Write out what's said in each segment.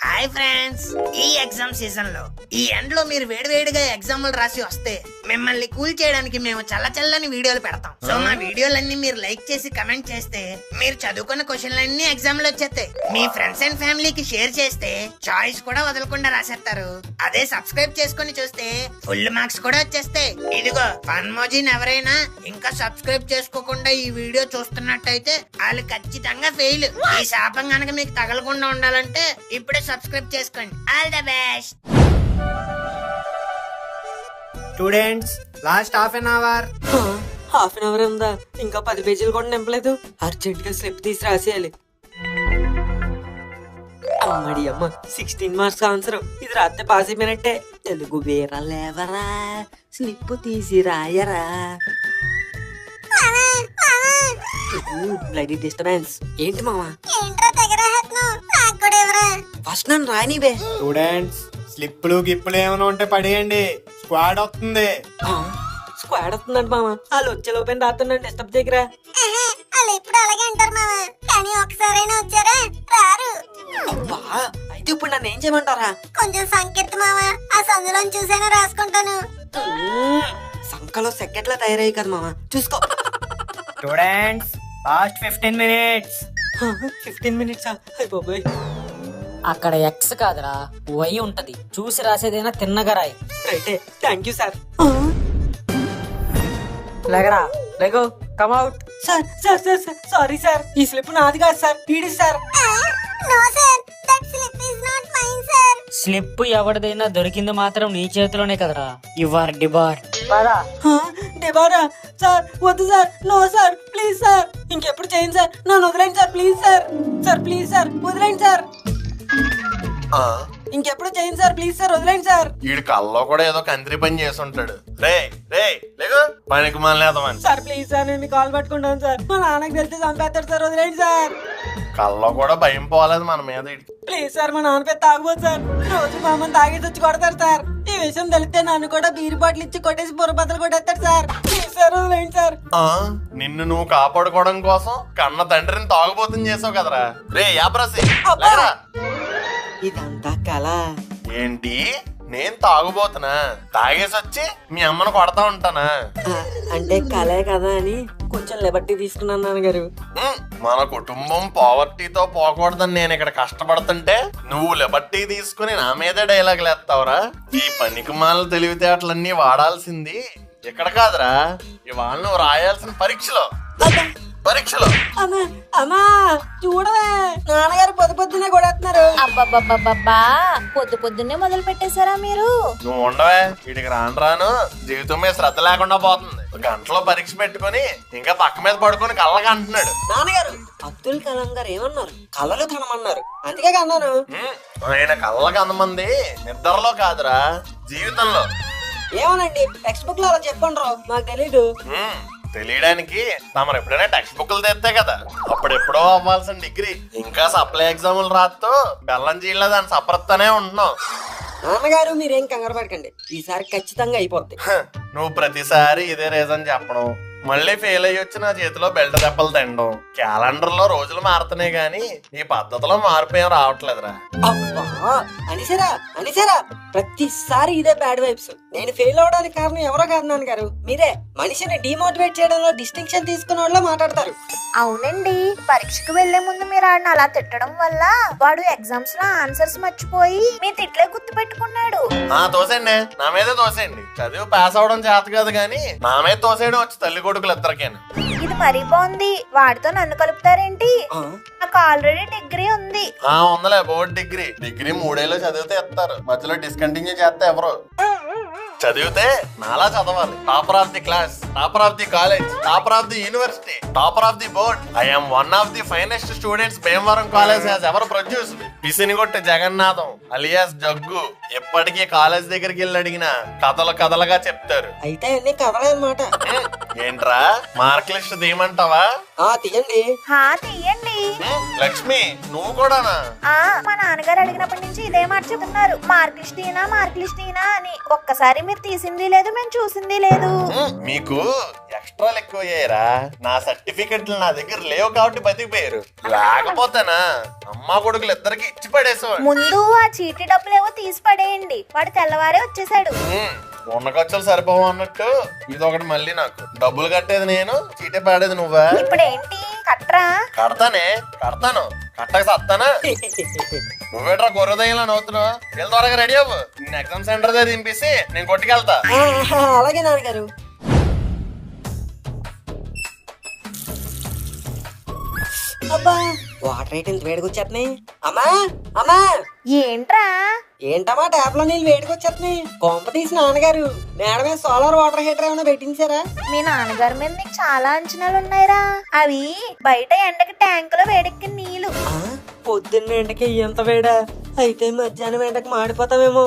Hi friends, ఈ exam season లో ఈ ఎండ్ లో మీరు వేడివేడిగా ఎగ్జామ్లు రాసి వస్తే మిమ్మల్ని కూల్ చేయడానికి మేము చల్లని వీడియోలు పెడతాం. సో మా వీడియోలన్నీ మీరు లైక్ చేసి కమెంట్ చేస్తే మీరు చదువుకున్న క్వశ్చన్లన్నీ ఎగ్జామ్ లో వచ్చేస్తాయి. మీ ఫ్రెండ్స్ అండ్ ఫ్యామిలీకి షేర్ చేస్తే చాయిస్ కూడా వదలకుండా రాసేస్తారు. అదే సబ్స్క్రైబ్ చేసుకుని చూస్తే ఫుల్ మార్క్స్ కూడా వచ్చేస్తాయి. ఇదిగో ఫన్మోజీని ఎవరైనా ఇంకా సబ్స్క్రైబ్ చేసుకోకుండా ఈ వీడియో చూస్తున్నట్టయితే వాళ్ళు ఖచ్చితంగా ఫెయిల్. ఈ శాపం గనక మీకు తగలకుండా ఉండాలంటే ఇప్పుడే సబ్స్క్రైబ్ చేసుకోండి. All the best. Students, last half an hour ఉందా? ఇంకా 10 పేజీలు కూడా నింపలేదు. అర్జెంట్ గా స్లిప్ తీసి రాసేయాలి. అమ్మడి అమ్మ, 16 మార్క్స్ ఆన్సర్. ఇది రాస్తే పాస్ అయిపోయినట్టే. తెలుగు వేరా లేవరా, స్లిప్ తీసి రాయరా. Bloody disturbance. ఏంటి మామా? ఫస్ట్ నన్ను రానివే. స్టూడెంట్స్, స్లిప్లు గిప్పులు ఏమైనా ఉంటే పడేయండి. స్క్వాడ్ వస్తుంది. స్క్వాడ్ వస్తుందంట మామ. వాళ్ళు వచ్చే లోపల రాత్రి డిస్టర్బ్ చేయకరా. వాళ్ళు ఎప్పుడు అలాగే అంటారు మామ, కానీ ఒకసారైనా వచ్చారా రారు. అబ్బా, అయితే ఇప్పుడు నన్ను ఏం చేయమంటారా? కొంచెం సంకెత్తు మామ, ఆ సందులో చూసైనా రాసుకుంటాను. సంకలో సెకెట్లా తయారయ్యి కదా మామ, చూసుకో. Students, last 15 minutes. 15 minutes అయిపోయి. అక్కడ ఎక్స్ కాదురా, వై ఉంటది. చూసి రాసేదైనా తిన్నగా రాయి. రైటే, థ్యాంక్ యూ సార్. లేగరా, లేగో, come out. Sir sir sir sir sorry sir, ఈ స్లిప్ నాది కాదు సార్, పీడి sir. No sir, that slip is not mine sir. Slip ఎవరిదైనా దొరికింది మాత్రం నీ చేతిలోనే కదరా. Your debar. డిబారా? సార్ వద్దు sir, no sir, please sir, ఇంకెప్పుడు చేయండి సార్, నన్ను వదిలేండి sir, please sir. Sir please sir, వదిలేండి సార్, ఇంకెప్పుడు చేయండి సార్, ప్లీజ్ సార్, వదిలేండి సార్. వీడి కల్లో కూడా ఏదో కంత్రి పని చేసి ఉంటాడు. రే రే లేగు, పనికి మనలేదమని. సార్ ప్లీజ్ సార్, నేను మీ కాల్ పట్టుకుంటాను సార్. మా నాన్నకి తెలిస్తే చంపేస్తాడు సార్, వదిలేండి సార్. కల్లో కూడా భయం పోలేదు మన మీద. ప్లీజ్ సార్, మా నాన్న పేరు తాగబోదు సార్. రోజు మా అమ్మని తాగేసి వచ్చి కొడతారు సార్. ఈ విషయం తెలిస్తే నన్ను కూడా బీరు బాటిల్ ఇచ్చి కొట్టేసి బుర్రబద్దలు కొట్టేస్తాడు సార్. ప్లీజ్ సార్, వదిలేండి సార్. నిన్ను నువ్వు కాపాడుకోవడం కోసం కన్న తండ్రిని తాగుబోతుని చేసావు కదరా. రే యాబ్రాసి, ఇదంతా కళ. ఏంటి? నేను తాగుబోతున్నా? తాగేసి వచ్చి మీ అమ్మను కొడతా ఉంటానా? అంటే కళే కదా అని కొంచెం లిబర్టీ తీసుకున్నాను నాన్నగారు. మన కుటుంబం పావర్టీతో పోకూడదని నేను ఇక్కడ కష్టపడుతుంటే నువ్వు లిబర్టీ తీసుకుని నా మీదే డైలాగులు వేస్తావురా. ఈ పనికి మాల తెలివితేటలన్నీ వాడాల్సింది ఇక్కడ కాదురా, ఇవాళ నువ్వు రాయాల్సిన పరీక్షలో. అమ్మా చూడవే, నాన్నగారు పొద్దున్నే కొడేస్తున్నారు. అబ్బబ్బబ్బబ్బా, పొద్దున్నే మొదలు పెట్టేశారా మీరు? నువ్వు ఉండవే, వీటికి రాను జీవితం మీద శ్రద్ధ లేకుండా పోతుంది. గంటలో పరీక్ష పెట్టుకుని ఇంకా పక్క మీద పడుకొని కళ్ళగా అంటున్నాడు. నాన్నగారు, అబ్దుల్ కలాం గారు ఏమన్నారు? కళ్ళలో కనమన్నారు, అందుకే కన్నాను. ఆయన కళ్ళకి అందమంది నిద్రలో కాదురా, జీవితంలో. ఏమోనండి, టెక్స్ట్ బుక్ లో అలా చెప్పండి రావు, నాకు తెలీదు. తెలియడానికి తమరు ఎప్పుడైనా టెక్స్ట్ బుక్లు తెస్తే కదా. అప్పుడెప్పుడో అవ్వాల్సిన డిగ్రీ ఇంకా సప్లై ఎగ్జాములు రాస్తూ బెల్లం జీళ్ళ దాన్ని సపరత్తనే ఉంటున్నావు. నాన్నగారు మీరేం కంగారు పడకండి, ఈసారి ఖచ్చితంగా అయిపోద్ది. నువ్వు ప్రతిసారి ఇదే రీజన్ చెప్పడం, మళ్ళీ ఫెయిల్ అయ్యి వచ్చి నా చేతిలో బెల్ట్ దెబ్బలు తినడం. క్యాలెండర్ లో రోజులు మారుతున్నాయి గానీ ఈ పద్ధతిలో మార్పు ఏం రావట్లేదురా. అబ్బా అనిసారా ప్రతిసారి ఇదే బ్యాడ్ వైబ్స్. నేను ఫెయిల్ అవడానికి కారణం ఎవరో కాదు నాన్నగారు, మీరే. మనిషిని డిమోటివేట్ చేయడంలో డిస్టింక్షన్ తీసుకున్న వాళ్ళ మాట్లాడతారు. అవునండి, పరీక్షకు వెళ్లే ముందు మీరు ఆడిని అలా తిట్టడం వల్ల వాడు ఎగ్జామ్స్ లో ఆన్సర్స్ మర్చిపోయి మీ తిట్లే గుర్తు పెట్టుకున్నాడు. తోసేండి, నా మీదే తోసేయండి. చదివి పాస్ అవడం చేత కాదు గానీ నా మీద తోసేయడం వచ్చి తల్లి కొడుకులు ఇద్దరికేనా. ఇది మరీ బాగుంది, వాడితో నన్ను కలుపుతారేంటి? నాకు ఆల్రెడీ డిగ్రీ ఉంది. ఉందలే, బోర్డు డిగ్రీ. 3 ఏళ్ళు చదివితే ఇస్తారు, మధ్యలో డిస్కంటిన్యూ చేస్తే ఎవరు. చదివితే నాలా చదవాలి. Topper of the class, topper of the college, topper of the university, topper of the board. I'm one of the finest students Bhimavaram college has ever produced. పిసినిగొట్టె జగన్నాథం అలియాస్ జగ్గు ఎప్పటికీ కాలేజ్ దగ్గరికి వెళ్ళి అడిగినా కథలుగా చెప్తారు. అయితే అన్ని కథలే అన్నమాట. ఏంట్రా, మార్క్ లిస్ట్ తీయమంటావా? తీయండి. తీయండి. లక్ష్మి నువ్వు కూడానా? మా నాన్నగారు అడిగినప్పటి నుంచి ఇదే మాట చెప్తున్నారు, మార్కులిస్టీనా అని. ఒక్కసారి మీరు తీసింది లేదు, మేము చూసింది లేదు. మీకు ఎక్స్ట్రాలు ఎక్కువ అయ్యారా? నా సర్టిఫికెట్లు నా దగ్గర లేవు కాబట్టి బతికిపోయారు. లేకపోతేనా అమ్మా కొడుకులు ఇద్దరికి ఇచ్చి పడేసేవాడు. ముందు ఆ చీటీ డబ్బులేవో తీసి పడేయండి, వాడు తెల్లవారే వచ్చేసాడు. ఉన్న ఖర్చులు సరిపోవు అన్నట్టు ఇదొకటి మళ్ళీ నాకు డబ్బులు కట్టేది నేను, చీటే పాడేది నువ్వా? ఇప్పుడు ఏంటి కట్రా? కడతాను కట్టక సత్తానా? నువ్వేట్రా గొర్రెదయ్యలా నవ్వుతున్నావు? వెళ్ళి త్వరగా రెడీ అవ్వు. నేను ఎగ్జామ్ సెంటర్ దగ్గర దింపేసి నేను కొట్టుకెళ్తా. అలాగే నాన్నగారు. అబ్బా వాటర్ అయితే ఇంత వేడికొచ్చేస్తున్నాయి. అమ్మా ఏంట్రా? ఏంటమ్మా ట్యాప్ లో నీళ్ళు వేడికొచ్చేస్తున్నాయి. కొంప తీసి నాన్నగారు మేడ మీద సోలార్ వాటర్ హీటర్ ఏమైనా పెట్టించారా? మీ నాన్నగారి మీద నీకు చాలా అంచనాలు ఉన్నాయిరా. అవి బయట ఎండకి ట్యాంకులో వేడెక్కిన నీళ్లు. పొద్దున్న ఎండకి ఎంత వేడా, అయితే మధ్యాహ్నం ఎండకి మాడిపోతామేమో.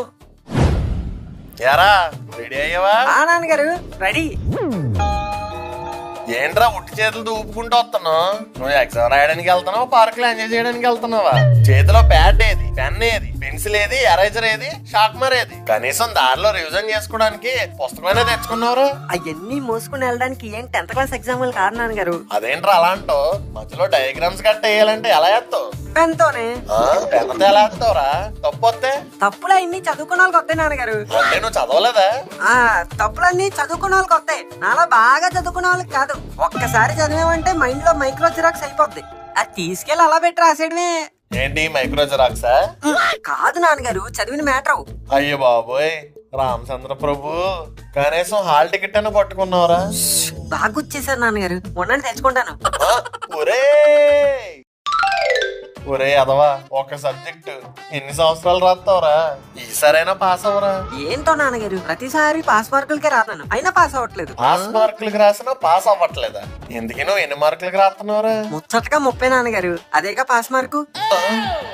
యారా రెడీ అయ్యావా? నాన్నగారు రెడీ. ఏంట్రా ఉట్టి చేతులతో ఊపుకుంటూ వస్తున్నావు? నువ్వు ఎగ్జామ్ రాయడానికి వెళ్తున్నావు, పార్క్ లో ఎంజాయ్ చేయడానికి వెళ్తున్నావా? చేతిలో ప్యాడ్ ఏది, పెన్ ఏది, పెన్సిల్ ఏది, ఎరేజర్ ఏది, షార్ప్నర్ ఏది? కనీసం దారిలో రివిజన్ చేసుకోవడానికి పుస్తకమైనా తెచ్చుకున్నారా? అవన్నీ మోసుకుని వెళ్ళడానికి ఏం 10th క్లాస్ ఎగ్జామ్ కాదు నాన్నగారు. అదేంట్రా అలా అంటావు? మధ్యలో డయాగ్రామ్స్ కట్ వేయాలంటే ఎలా వేస్తావు? పెన్తోనే. పెన్తో ఎలా వేస్తావురా? తప్పు వస్తే? తప్పులు అన్ని చదువుకున్న వాళ్ళకి వస్తాయి నాన్నగారు. అంటే నువ్వు చదవలేదా? తప్పులన్నీ చదువుకున్న వాళ్ళకి వస్తాయి, నాలా బాగా చదువుకున్న వాళ్ళకి కాదు. ఒక్కసారి చదివామంటే మైండ్ లో మైక్రో జిరాక్స్ అయిపోద్ది. అది తీసుకెళ్లి అలా పెట్టి రాసేయడమే. ఏంటి మైక్రో జిరాక్సా? కాదు నాన్నగారు, చదివిన మ్యాటర్. అయ్యో బాబోయ్ రామచంద్ర ప్రభు, కనీసం హాల్ టికెట్ అయినా పట్టుకున్నావురా? బాగా వచ్చేసారు నాన్నగారు, ఉండండి తెచ్చుకుంటాను. ఒరే అదవా, ఒక సబ్జెక్టు ఎన్ని సంవత్సరాలు రాస్తావురా? ఈసారైనా పాస్ అవరా? ఏంటో నాన్నగారు ప్రతిసారి పాస్ మార్కులకే రాతాను, అయినా పాస్ అవ్వట్లేదు. పాస్ మార్కులకి రాసినా పాస్ అవ్వట్లేదా? ఎందుకు నువ్వు ఎన్ని మార్కులకి రాస్తున్నావురా? ముచ్చటగా 30 నాన్నగారు, అదేగా పాస్ మార్కు.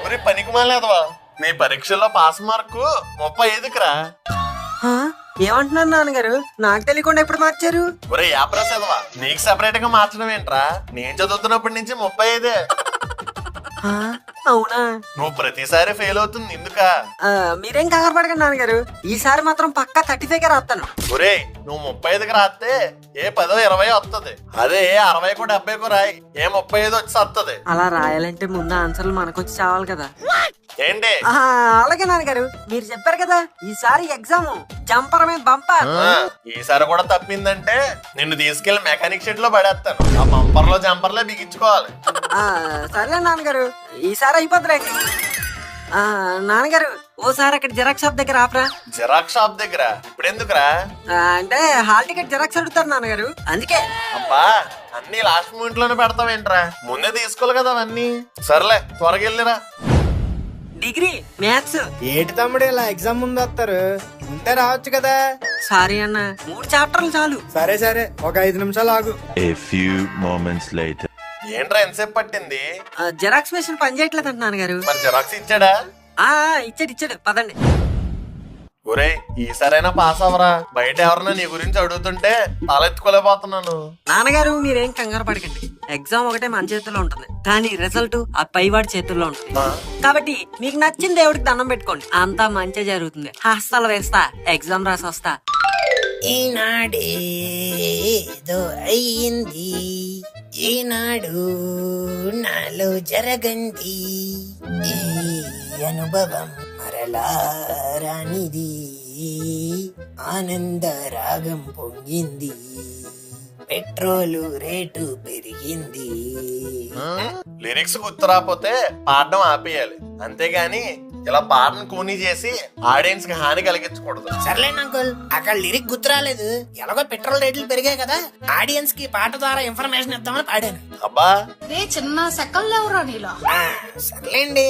ఒరే పనికి మాలేదవా, నీ పరీక్షల్లో పాస్ మార్కు 35రా. ఏమంటున్నారు నాన్నగారు? నాకు తెలియకుండా ఎప్పుడు మార్చారు? ఒరే యాప్రసేదవా, నీకు సెపరేట్ గా మార్చడం ఏంట్రా? నేను చదువుతున్నప్పటి నుంచి 35. అవునా? నువ్వు ప్రతిసారి ఫెయిల్ అవుతుంది ఎందుక? మీరేం కంగారు పడకండి నాన్నగారు, ఈసారి మాత్రం పక్కా 35గా రాస్తాను. ఒరే నువ్వు 35కి రాస్తే ఏ 10 20 వస్తుంది, అదే 60 70 రాయి, ఏ 35 వచ్చి వస్తుంది. అలా రాయాలంటే ముందు ఆన్సర్లు మనకొచ్చి చావాలి కదా. ఏంటి? అలాగే నాన్నగారు, మీరు చెప్పారు కదా ఈసారి ఎగ్జామ్ జంపర్ మీద బంపర్. ఈసారి కూడా తప్పిందంటే నిన్ను తీసుకెళ్లి మెకానిక్ షెడ్ లో పడేస్తాను. ఆ బంపర్ లో జంపర్ లో బిగించుకోవాలి. సరే నాన్నగారు, ఈసారి అయిపోద్దులేండి. నాన్నగారు ఓసారి అక్కడ జిరాక్స్ షాప్ దగ్గర ఆపరా. జిరాక్స్ షాప్ దగ్గర ఇప్పుడు ఎందుకురా? అంటే హాల్ టికెట్ జిరాక్స్ అడుగుతారు నాన్నగారు, అందుకే. అబ్బా అన్ని లాస్ట్ మూమెంట్ లోనే పెడతావేంట్రా? ముందే తీసుకోవాలి కదా అవన్నీ. సర్లే త్వరగా వెళ్ళిరా. Degree maths. ఏటి తమ్ముడు ఇలా ఎగ్జామ్ ముందు వస్తారు, ఉంటే రావచ్చు కదా. సారీ అన్న, 3 చాప్టర్లు చాలు. సరే ఒక 5 నిమిషాలు ఆగు. A few moments later. ఏంట్రా ఎంతసేపు పట్టింది? జిరాక్స్ మెషిన్ పని చేయట్లేదు అంట నాన్నగారు. మరి జిరాక్స్ ఇచ్చాడా? ఇచ్చాడు పదండి. ఒరే ఈసారైనా పాస్ అవరా? బయట ఎవరన్నా నీ గురించి అడుగుతుంటే తలెత్తుకోలేకపోతున్నాను. నాన్నగారు మీరేం కంగారు పడకండి, ఎగ్జామ్ ఒకటే మన చేతుల్లో ఉంటుంది, కానీ రిజల్ట్ ఆ పైవాడి చేతుల్లో ఉంటుంది. కాబట్టి మీకు నచ్చిన దేవుడికి దండం పెట్టుకోండి, అంతా మంచి జరుగుతుంది. హస్తాలు వేస్తా, ఎగ్జామ్ రాసి వస్తా. ఈనాడేదో అయ్యింది, ఈనాడు నాలో జరగంది, ఈ అనుభవం మరలా రానిది, ఆనంద రాగం పొంగింది, పెట్రోలు రేటు పెరిగింది. లిరిక్స్ గుర్తు రాకపోతే పాడడం ఆపేయాలి, అంతేగాని ఇలా పాటను కూనీ చేసి ఆడియన్స్ కి హాని కలిగించకూడదు. సర్లేండి అంకుల్, అక్కడ లిరిక్ గుర్తు రాలేదు, ఎలాగో పెట్రోల్ రేట్లు పెరిగాయి కదా, ఆడియన్స్ కి పాట ద్వారా ఇన్ఫర్మేషన్ ఇద్దామని పాడాను. అబ్బా చిన్న సెకండ్ లేవురా నీలో. సర్లేండి,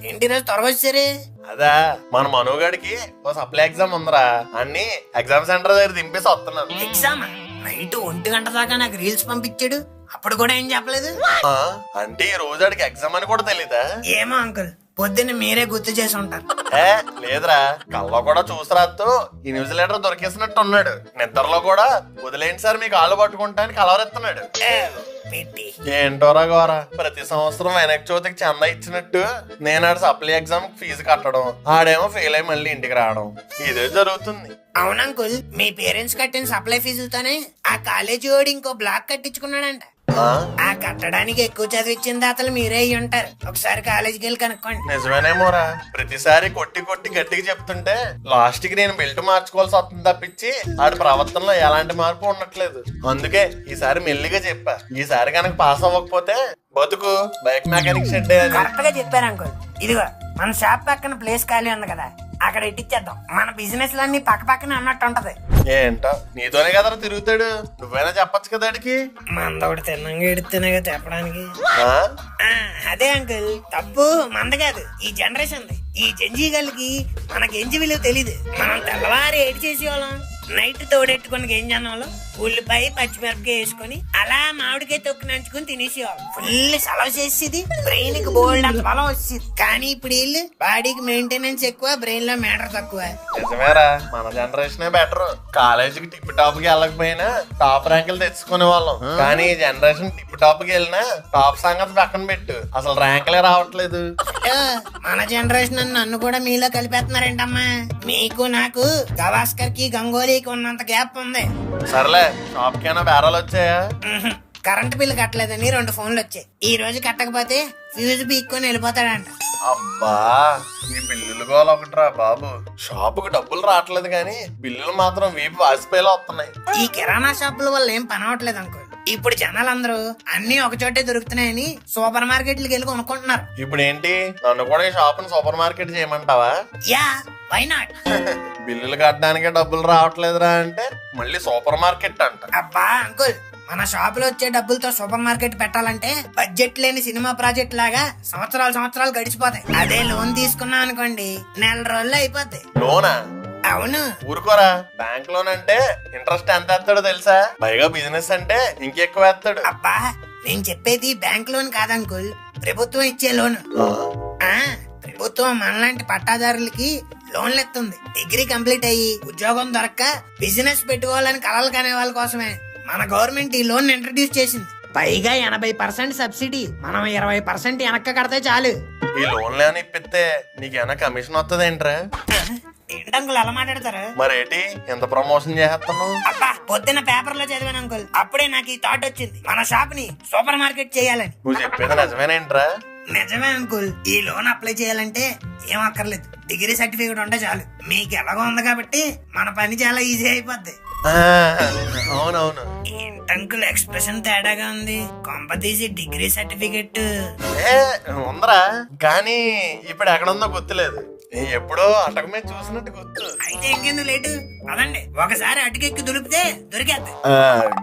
ఏంటి రోజు త్వరగా వచ్చారు? అదా మన మనోగాడికి ఓ సప్లై ఎగ్జామ్ ఉందిరా, అన్ని ఎగ్జామ్ సెంటర్ దగ్గర దింపేసి వస్తున్నాను. ఎగ్జామ్ నైట్ 1 గంట దాకా నాకు రీల్స్ పంపించాడు, అప్పుడు కూడా ఏం చెప్పలేదు. అంటే ఈ రోజు ఆడికి ఎగ్జామ్ అని కూడా తెలీదా? ఏమో అంకుల్, పొద్దున్న మీరే గుర్తు చేసి ఉంటారు. ఏ లేదురా, కల్లో కూడా చూసిరాత్తు ఈ న్యూస్ లెటర్ దొరికేసినట్టు ఉన్నాడు. నిద్రలో కూడా వదిలేండి సార్ మీకు కాళ్ళు పట్టుకుంటానికి కలవరెత్తున్నాడు. పెట్టి ఏంటోరా గోరా, ప్రతి సంవత్సరం వినాయక చవితికి చందా ఇచ్చినట్టు నేను ఆడు సప్లై ఎగ్జామ్ ఫీజు కట్టడం, ఆడేమో ఫెయిల్ అయి మళ్ళీ ఇంటికి రావడం, ఇదే జరుగుతుంది. అవునంకుల్, మీ పేరెంట్స్ కట్టిన సప్లై ఫీజులతోనే ఆ కాలేజీ వాడు ఇంకో బ్లాక్ కట్టించుకున్నాడంట. ఆ కట్టడానికి ఎక్కువ చదివిచ్చిన దాతలు మీరే అయ్యి ఉంటారు. ఒకసారి కాలేజీకి వెళ్ళి కనుక్కోండి. నిజమేనేమోరా, ప్రతిసారి కొట్టి కొట్టి గట్టిగా చెప్తుంటే లాస్ట్ కి నేను బెల్ట్ మార్చుకోవాల్సి వస్తుంది తప్పించి ఆడి ప్రవర్తనలో ఎలాంటి మార్పు ఉండట్లేదు. అందుకే ఈసారి మెల్లిగా చెప్పా, ఈసారి కనుక పాస్ అవ్వకపోతే బతుకు బైక్ మెకానిక్ షెడ్ అని. కరెక్ట్ గా చెప్పారు అంకుల్. ఇదిగో మన షాప్ పక్కన ప్లేస్ ఖాళీ ఉంది కదా, అక్కడ ఇట్టిచ్చేద్దాం. మన బిజినెస్ లన్నీ పక్క పక్కన అన్నట్టు ఉంటది. ఏంటో నీతోనే కదరా తిరుగుతాడు, నువ్వైనా చెప్పచ్చు కదా అడికి. మందోడు తిన్నంగా ఎడుతున్నాగా చెప్పడానికి. ఆ? అదే అంకుల్, తప్పు మంద కాదు, ఈ జనరేషన్. ఈ జంజీగల్కి మన గెంజి విలువ తెలీదు. మనం తెల్లవారి ఏడు చేసేవాళ్ళం, నైట్ తోడెట్టుకుని గెంజానంలో ఉల్లిపాయ పచ్చిమిరపకాయ వేసుకొని అలా మామిడికాయ తొక్కు నంచుకుని తినేసేవాళ్ళం. ఫుల్ సెలవు చేసేది, బ్రెయిన్ కి బోల్డ్ అంత బలం వచ్చేది. కానీ ఇప్పుడు వీళ్ళు బాడీకి మెయింటెనెన్స్ ఎక్కువ, బ్రెయిన్ లో మ్యాటర్ తక్కువ. నిజమేరా, మన జనరేషనే బెటర్. కాలేజీకి టిప్ టాప్ కి వెళ్ళకపోయినా టాప్ ర్యాంకులు తెచ్చుకునే వాళ్ళం. కానీ ఈ జనరేషన్ టిప్ టాప్ కి వెళ్ళినా టాప్ సంగతి పక్కన పెట్టు, అసలు ర్యాంకులే రావట్లేదు. మన జనరేషన్ నన్ను కూడా మీలో కలిపేస్తున్నారేంటమ్మా? మీకు నాకు గవాస్కర్ కి గంగోలీకి ఉన్నంత గ్యాప్ ఉంది. సర్లే, షాప్ కైనా బేరాలు వచ్చాయా? కరెంట్ బిల్లు కట్టలేదని 2 ఫోన్లు వచ్చాయి. ఈ రోజు కట్టకపోతే ఫ్యూజ్ బీక్కొని వెళ్ళిపోతాడంట. అబ్బా, ఈ బిల్లులు గోల ఒకటిరా బాబు. షాపుకి డబ్బులు రావట్లేదు కానీ బిల్లులు మాత్రం వీపు వాసిపోయేలా వస్తున్నాయి. ఈ కిరాణా షాపుల వల్ల ఏం పని అవట్లేదు అంకుల్. ఇప్పుడు జనాలందరూ అన్ని ఒక చోటే దొరుకుతున్నాయని సూపర్ మార్కెట్లకి వెళ్ళి కొనుక్కుంటున్నారు. ఇప్పుడు ఏంటి, నన్ను కూడా ఈ షాప్ సూపర్ మార్కెట్ చేయమంటావా? Ya, why not? బిల్లులు కట్టడానికే డబ్బులు రావట్లేదురా అంటే మళ్ళీ సూపర్ మార్కెట్ అంట. అబ్బా అంకుల్, మన షాపులో వచ్చే డబ్బులతో సూపర్ మార్కెట్ పెట్టాలంటే బడ్జెట్ లేని సినిమా ప్రాజెక్ట్ లాగా సంవత్సరాలు గడిచిపోతాయి. అదే లోన్ తీసుకున్నా అనుకోండి, నెల రోజుల్లో అయిపోద్ది. లోనా? అవును. ఊరుకోరా, బ్యాంక్ లోన్ అంటే ఇంట్రెస్ట్ ఎంత వేస్తాడో తెలుసా? పైగా బిజినెస్ అంటే ఇంకెక్కువ వేస్తాడు. అబ్బా, నేను చెప్పేది బ్యాంక్ లోన్ కాదంకుల్, ప్రభుత్వం ఇచ్చే లోన్. ప్రభుత్వం మనలాంటి పట్టాదారులకి లోన్లు ఎత్తుంది. డిగ్రీ కంప్లీట్ అయ్యి ఉద్యోగం దొరక్క బిజినెస్ పెట్టుకోవాలని కలలు కనే వాళ్ళ కోసమే మన గవర్నమెంట్ ఈ లోన్ ఇంట్రడ్యూస్ చేసింది. పైగా 80% సబ్సిడీ, మనం 20% వెనక్కి కడితే చాలు. ఈ లోన్లు ఏమైనా ఇప్పిస్తే నీకేమైనా కమిషన్ వస్తుంది ఏంట్రా? ఏంటంకుల్ అలా మాట్లాడతారు? మరేటి ఎంత ప్రమోషన్ చేస్తున్నావు? అబ్బా, పొద్దున్న పేపర్ లో చదివాను అంకుల్, అప్పుడే నాకు ఈ థాట్ వచ్చింది, మన షాప్ ని సూపర్ మార్కెట్ చేయాలని. నువ్వు చెప్పేది నిజమేనేంట్రా? నిజమే అంకుల్. ఈ లోన్ అప్లై చేయాలంటే ఏం అక్కర్లేదు, డిగ్రీ సర్టిఫికేట్ ఉంటే చాలు. మీకు ఎలాగో ఉంది కాబట్టి మన పని చాలా ఈజీ అయిపోద్ది. అవునవును. ఏంటంకుల్ ఎక్స్ప్రెషన్ తేడాగా ఉంది? కొంప తీసి డిగ్రీ సర్టిఫికెట్ ఉందరా, కానీ ఇప్పుడు ఎక్కడుందో గుర్తులేదు. ఎప్పుడో అటక మీద చూసినట్టు గుర్తు. అయితే ఇంకెందుకు లేటు, అదండి ఒకసారి అటుకెక్కి దులిపితే దొరికేద్ది.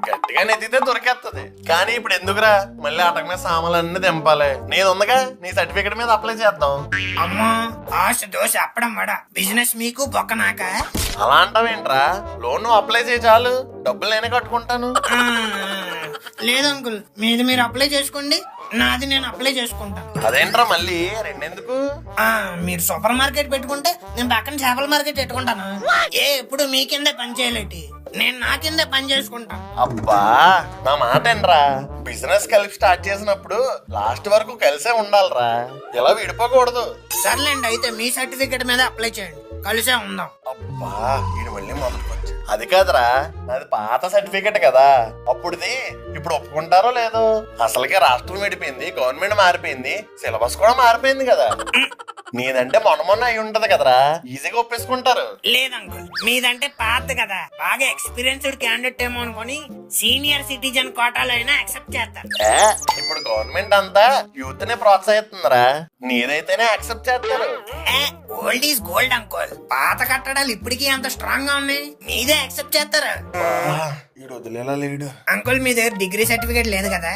గట్టిగా నెత్తితే దొరికేస్తుంది. కానీ ఇప్పుడు ఎందుకురా మళ్ళీ అటక మీద సామాన్లు అన్ని దింపాలి? నీది ఉందిగా, నీ సర్టిఫికెట్ మీద అప్లై చేద్దాం. అమ్మో, ఆశ దోశ అప్పడం వడ, బిజినెస్ మీకు బొక్క నాక. అలా అంటావేంట్రా? లోన్ అప్లై చేయి చాలు, డబ్బులు నేనే కట్టుకుంటాను. లేదు అంకుల్, మీది మీరు అప్లై చేసుకోండి, నాది నేను అప్లై చేసుకుంటాను. అదేంట్రా మళ్ళీ రెండెందుకు? మీరు సూపర్ మార్కెట్ పెట్టుకుంటే నేను పక్కన చేపల మార్కెట్ పెట్టుకుంటాను. ఎప్పుడు మీ కిందే పని చేయలేటి, నేను నా కిందే పని చేసుకుంటాను. అబ్బా, నా మాట ఏంట్రా? బిజినెస్ కలిపి స్టార్ట్ చేసినప్పుడు లాస్ట్ వరకు కలిసే ఉండాలిరా, ఇలా విడిపోకూడదు. సర్లేండి, అయితే మీ సర్టిఫికెట్ మీద అప్లై చేయండి, కలిసే ఉందాం. అబ్బా, వీడు మళ్ళీ మొదలుకొచ్చు. అది కాదురా, నాది పాత సర్టిఫికెట్ కదా, అప్పుడుది ఇప్పుడు ఒప్పుకుంటారో లేదో? అసలుకే రాష్ట్రం విడిపోయింది, గవర్నమెంట్ మారిపోయింది, సిలబస్ కూడా మారిపోయింది కదా. నీదంటే మొన్న అయి ఉంటది కదరా, ఈజీగా ఒప్పేసుకుంటారు. లేదంకుల్, మీదంటే పాత కదా, బాగా ఎక్స్పీరియన్స్డ్ క్యాండిడేట్ ఏమో అనుకుని సీనియర్ సిటిజన్ కోటాలో అయినా యాక్సెప్ట్ చేస్తారు. ఇప్పుడు గవర్నమెంట్ అంతా యూత్ నే ప్రోత్సహిస్తుందిరా, నీదైతేనే యాక్సెప్ట్ చేస్తారు. ఓల్డ్ ఈజ్ గోల్డ్ అంకుల్, పాత కట్టడాలు ఇప్పటికీ అంత స్ట్రాంగ్ గా ఉన్నాయి, మీదే యాక్సెప్ట్ చేస్తారా? వీడు వదిలేలా లేడు. అంకుల్, మీ దగ్గర డిగ్రీ సర్టిఫికేట్ లేదు కదా?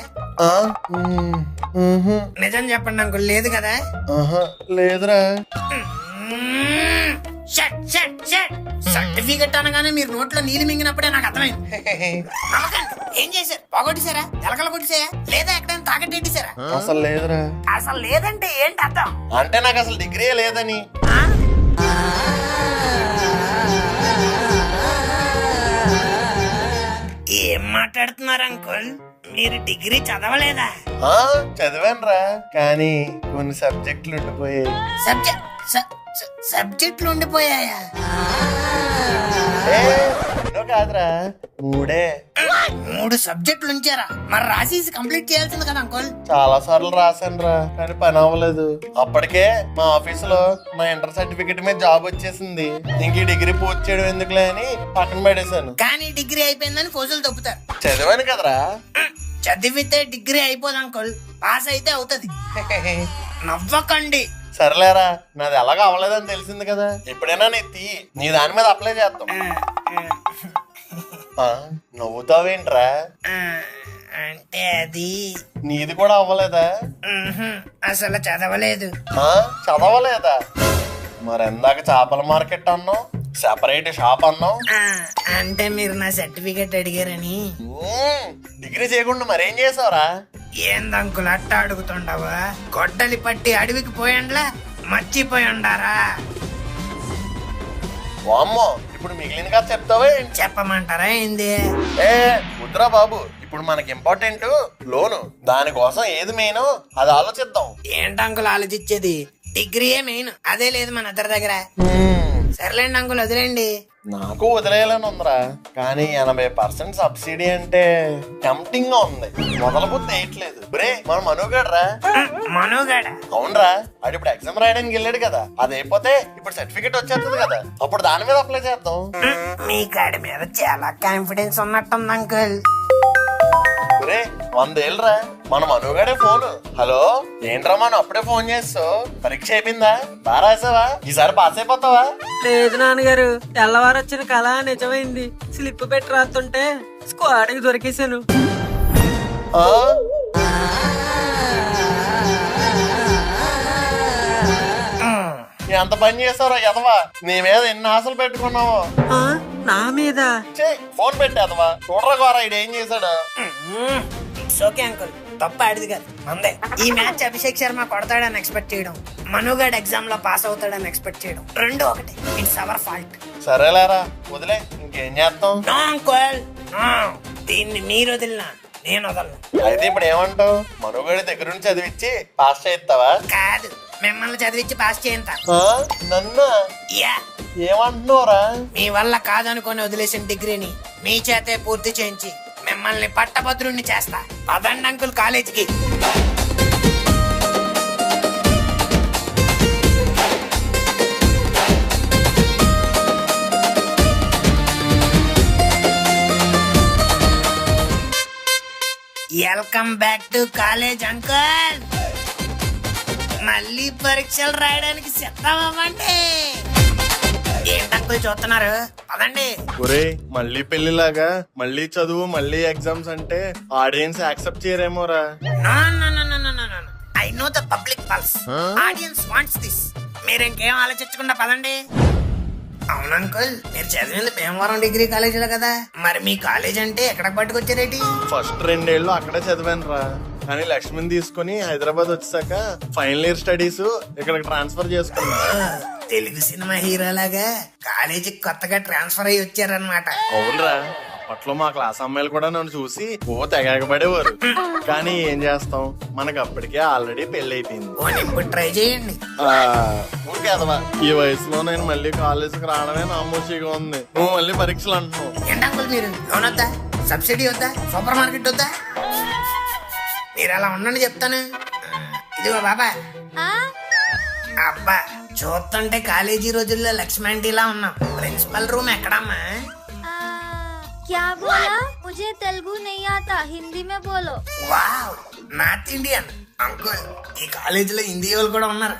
నిజం చెప్పండి అంకుల్, లేదు కదా? లేదురా. షట్ షట్ షట్ సర్టిఫికెట్ అనగానే మీరు నోట్లో నీళ్ళు మింగినప్పుడే నాకు అర్థమైంది. నమ్మకండి. ఏం చేశారు? పొగొట్టేశారా? ఎలకలు కొట్టేసారా? లేదా ఎక్కడైనా తాకట్టేసారా? అసలు లేదురా. అసలు లేదంటే ఏంటి అర్థం? అంటే నాకు అసలు డిగ్రీ లేదని. ఏం మాట్లాడుతున్నారు అంకుల్? మీరు డిగ్రీ చదవలేదా? చదివానురా, కానీ కొన్ని సబ్జెక్టులు ఉండిపోయాయి. సబ్జెక్టులు ఉండిపోయాయా? కాదురా, 3 సబ్జెక్టులు ఉంచారా? మరి రాసేసి కంప్లీట్ చేయాల్సింది కదా అంకుల్. చాలా సార్లు రాశాను రా, కానీ పని అవ్వలేదు. అప్పటికే మా ఆఫీసులో నా ఇంటర్ సర్టిఫికెట్ మీద జాబ్ వచ్చేసింది. ఇంక ఈ డిగ్రీ పూర్తి చేయడం ఎందుకులే అని పక్కన పడేశాను. కానీ డిగ్రీ అయిపోయిందని ఫోజులు తప్పుతారు. చదివాను కదరా. చదివితే డిగ్రీ అయిపోదు అంకుల్, పాస్ అయితే అవుతుంది. నవ్వకండి. సరేలేరా, నాది ఎలాగ అవ్వలేదని తెలిసింది కదా, ఎప్పుడైనా నీ దాని మీద అప్లై చేస్తాం. నవ్వుతావేంట్రా? అంటే అది నీది కూడా అవ్వలేదా? అసలు చదవలేదు. చదవలేదా? మరి ఎందాక చేపల మార్కెట్ అన్నావు, సెపరేట్ షాప్ అన్నావు. అంటే మీరు నా సర్టిఫికెట్ అడిగారని. డిగ్రీ చేయకుండా మరేం చేసావురా? ఏందంకుల్ అట్ట అడుగుతుండవా? గొడ్డలి పట్టి అడవికి పోయండ్లా మర్చిపోయి ఉండారా? వామ్మో, ఇప్పుడు మిగిలిన కథ చెప్తావా? చెప్పమంటారా ఏంది? వద్దురా బాబు, ఇప్పుడు మనకి ఇంపార్టెంట్ లోను. దానికోసం ఏది మెయిన్ అది ఆలోచిద్దాం. ఏంటంకుల్ ఆలోచించేది? డిగ్రీయే మెయిన్, అదే లేదు మన ఇద్దరి దగ్గర. సర్లేండి అంకుల్, వదిలేండి. నాకు వదిలేయాలని ఉందిరా, కానీ 80% సబ్సిడీ అంటే టెంప్టింగ్ గా ఉంది. మొదలు బుద్ధి వేయట్లేదు. మన మనుగాడ్రా. మనుగాడ? అవునరా, వాడు ఇప్పుడు ఎగ్జామ్ రాయడానికి వెళ్ళాడు కదా, అది అయిపోతే ఇప్పుడు సర్టిఫికెట్ వచ్చేస్తుంది కదా, అప్పుడు దాని మీద అప్లై చేద్దాం. మీ కాడి మీద చాలా కాన్ఫిడెన్స్ ఉన్నట్టుంది అంకుల్. 100 ఏళ్ళరా, మన మనుగాడే ఫోన్. హలో, ఏంట్రా మనం అప్పుడే ఫోన్ చేస్తావు? పరీక్ష అయిపోయిందా? బాగా రాసావా? ఈసారి పాస్ అయిపోతావా? లేదు నాన్నగారు, తెల్లవారు వచ్చిన కళ నిజమైంది. స్లిప్ పెట్టి రాస్తుంటే స్క్వాడ్కి దొరికేశాను. ఎంత పని చేస్తారో ఎదవా, నీ మీద ఎన్ని ఆశలు పెట్టుకున్నావు. నా మీద ఫోన్ పెట్టేదవా, చూడరా గోరా ఇడు ఏం చేశాడు. ఓకే అంకుల్, తప్ప ఆడిది కాదు మందే. ఈ మ్యాచ్ అభిషేక్ శర్మ కొడతాడని ఎక్స్పెక్ట్ చేయడం, మనుగాడ్ ఎగ్జామ్ లో పాస్ అవుతాడని ఎక్స్పెక్ట్ చేయడం, రెండు ఒకటే. It's our fault. సరేలేరా, వదిలే, ఇంకేం చేస్తాం. నో అంకుల్, దీన్ని మీరు వదిలినా నేను వదలను. అయితే ఇప్పుడు ఏమంటావు? మనుగడి దగ్గర నుంచి చదివించి పాస్ చేస్తావా? కాదు, మిమ్మల్ని చదివించి పాస్ చేయంత. నన్ను ఏమంటున్నావురా? మీ వల్ల కాదనుకొని వదిలేసిన డిగ్రీని మీ చేతే పూర్తి చేయించి మిమ్మల్ని పట్టభద్రుణ్ణి చేస్తా. పదండి అంకుల్ కాలేజీకి. Welcome back to college uncle. మళ్ళీ పరీక్షలు రాయడానికి సిద్ధమవ్వండి. ఏంటంకుల్ చూస్తున్నారు? పదండి. మళ్ళీ పెళ్లిలాగా మళ్ళీ చదువు మళ్ళీ ఎగ్జామ్స్ అంటే ఆడియన్స్ యాక్సెప్ట్ చేయరేమోరా. I know the public pulse. Audience wants this. మీరు ఇంకేం ఆలోచించకుండా పదండి. అవును అంకుల్, మీరు చదివింది భీమవరం డిగ్రీ కాలేజీలో కదా, మరి మీ కాలేజ్ అంటే ఎక్కడికి పట్టుకొచ్చారేటి? ఫస్ట్ 2 ఏళ్ళు అక్కడే చదివాను రా, కానీ లక్ష్మిని తీసుకుని హైదరాబాద్ వచ్చాక ఫైనల్ ఇయర్ స్టడీస్ ఇక్కడికి ట్రాన్స్ఫర్ చేసుకున్నా. తెలుగు సినిమా హీరో లాగా కాలేజీకి కొత్తగా ట్రాన్స్ఫర్ అయ్యి వచ్చారనమాట. అవునరా, అప్పట్లో మా క్లాస్ అమ్మాయిలు కూడా నన్ను చూసి తెగబడేవారు. కానీ ఏం చేస్తాం, మనకు అప్పటికే ఆల్రెడీ పెళ్లి అయిపోయింది. ఇప్పుడు ట్రై చేయండి. ఊరికేదవా, ఈ వయసులో నేను మళ్ళీ కాలేజీకి రావడమే నామోషిగా ఉంది. నువ్వు మళ్ళీ పరీక్షలు అంటున్నావు. ఏంటంకుల్ మీరు లోన్ వద్దా, సబ్సిడీ వద్దా, సూపర్ మార్కెట్ వద్దా? మీరు అలా ఉండండి చెప్తాను. ఇదిగో బాబా. అబ్బా, చూస్తుంటే కాలేజీ రోజుల్లో లక్ష్మి ఆంటీలా ఉన్నాం. ప్రిన్సిపల్ రూమ్ ఎక్కడమ్మా? क्या बोला? मुझे तेलुगु नहीं आता, हिंदी में बोलो. Wow, north Indian uncle. ఈ కాలేజీలో హిందీ వాళ్ళు కూడా ఉన్నారు.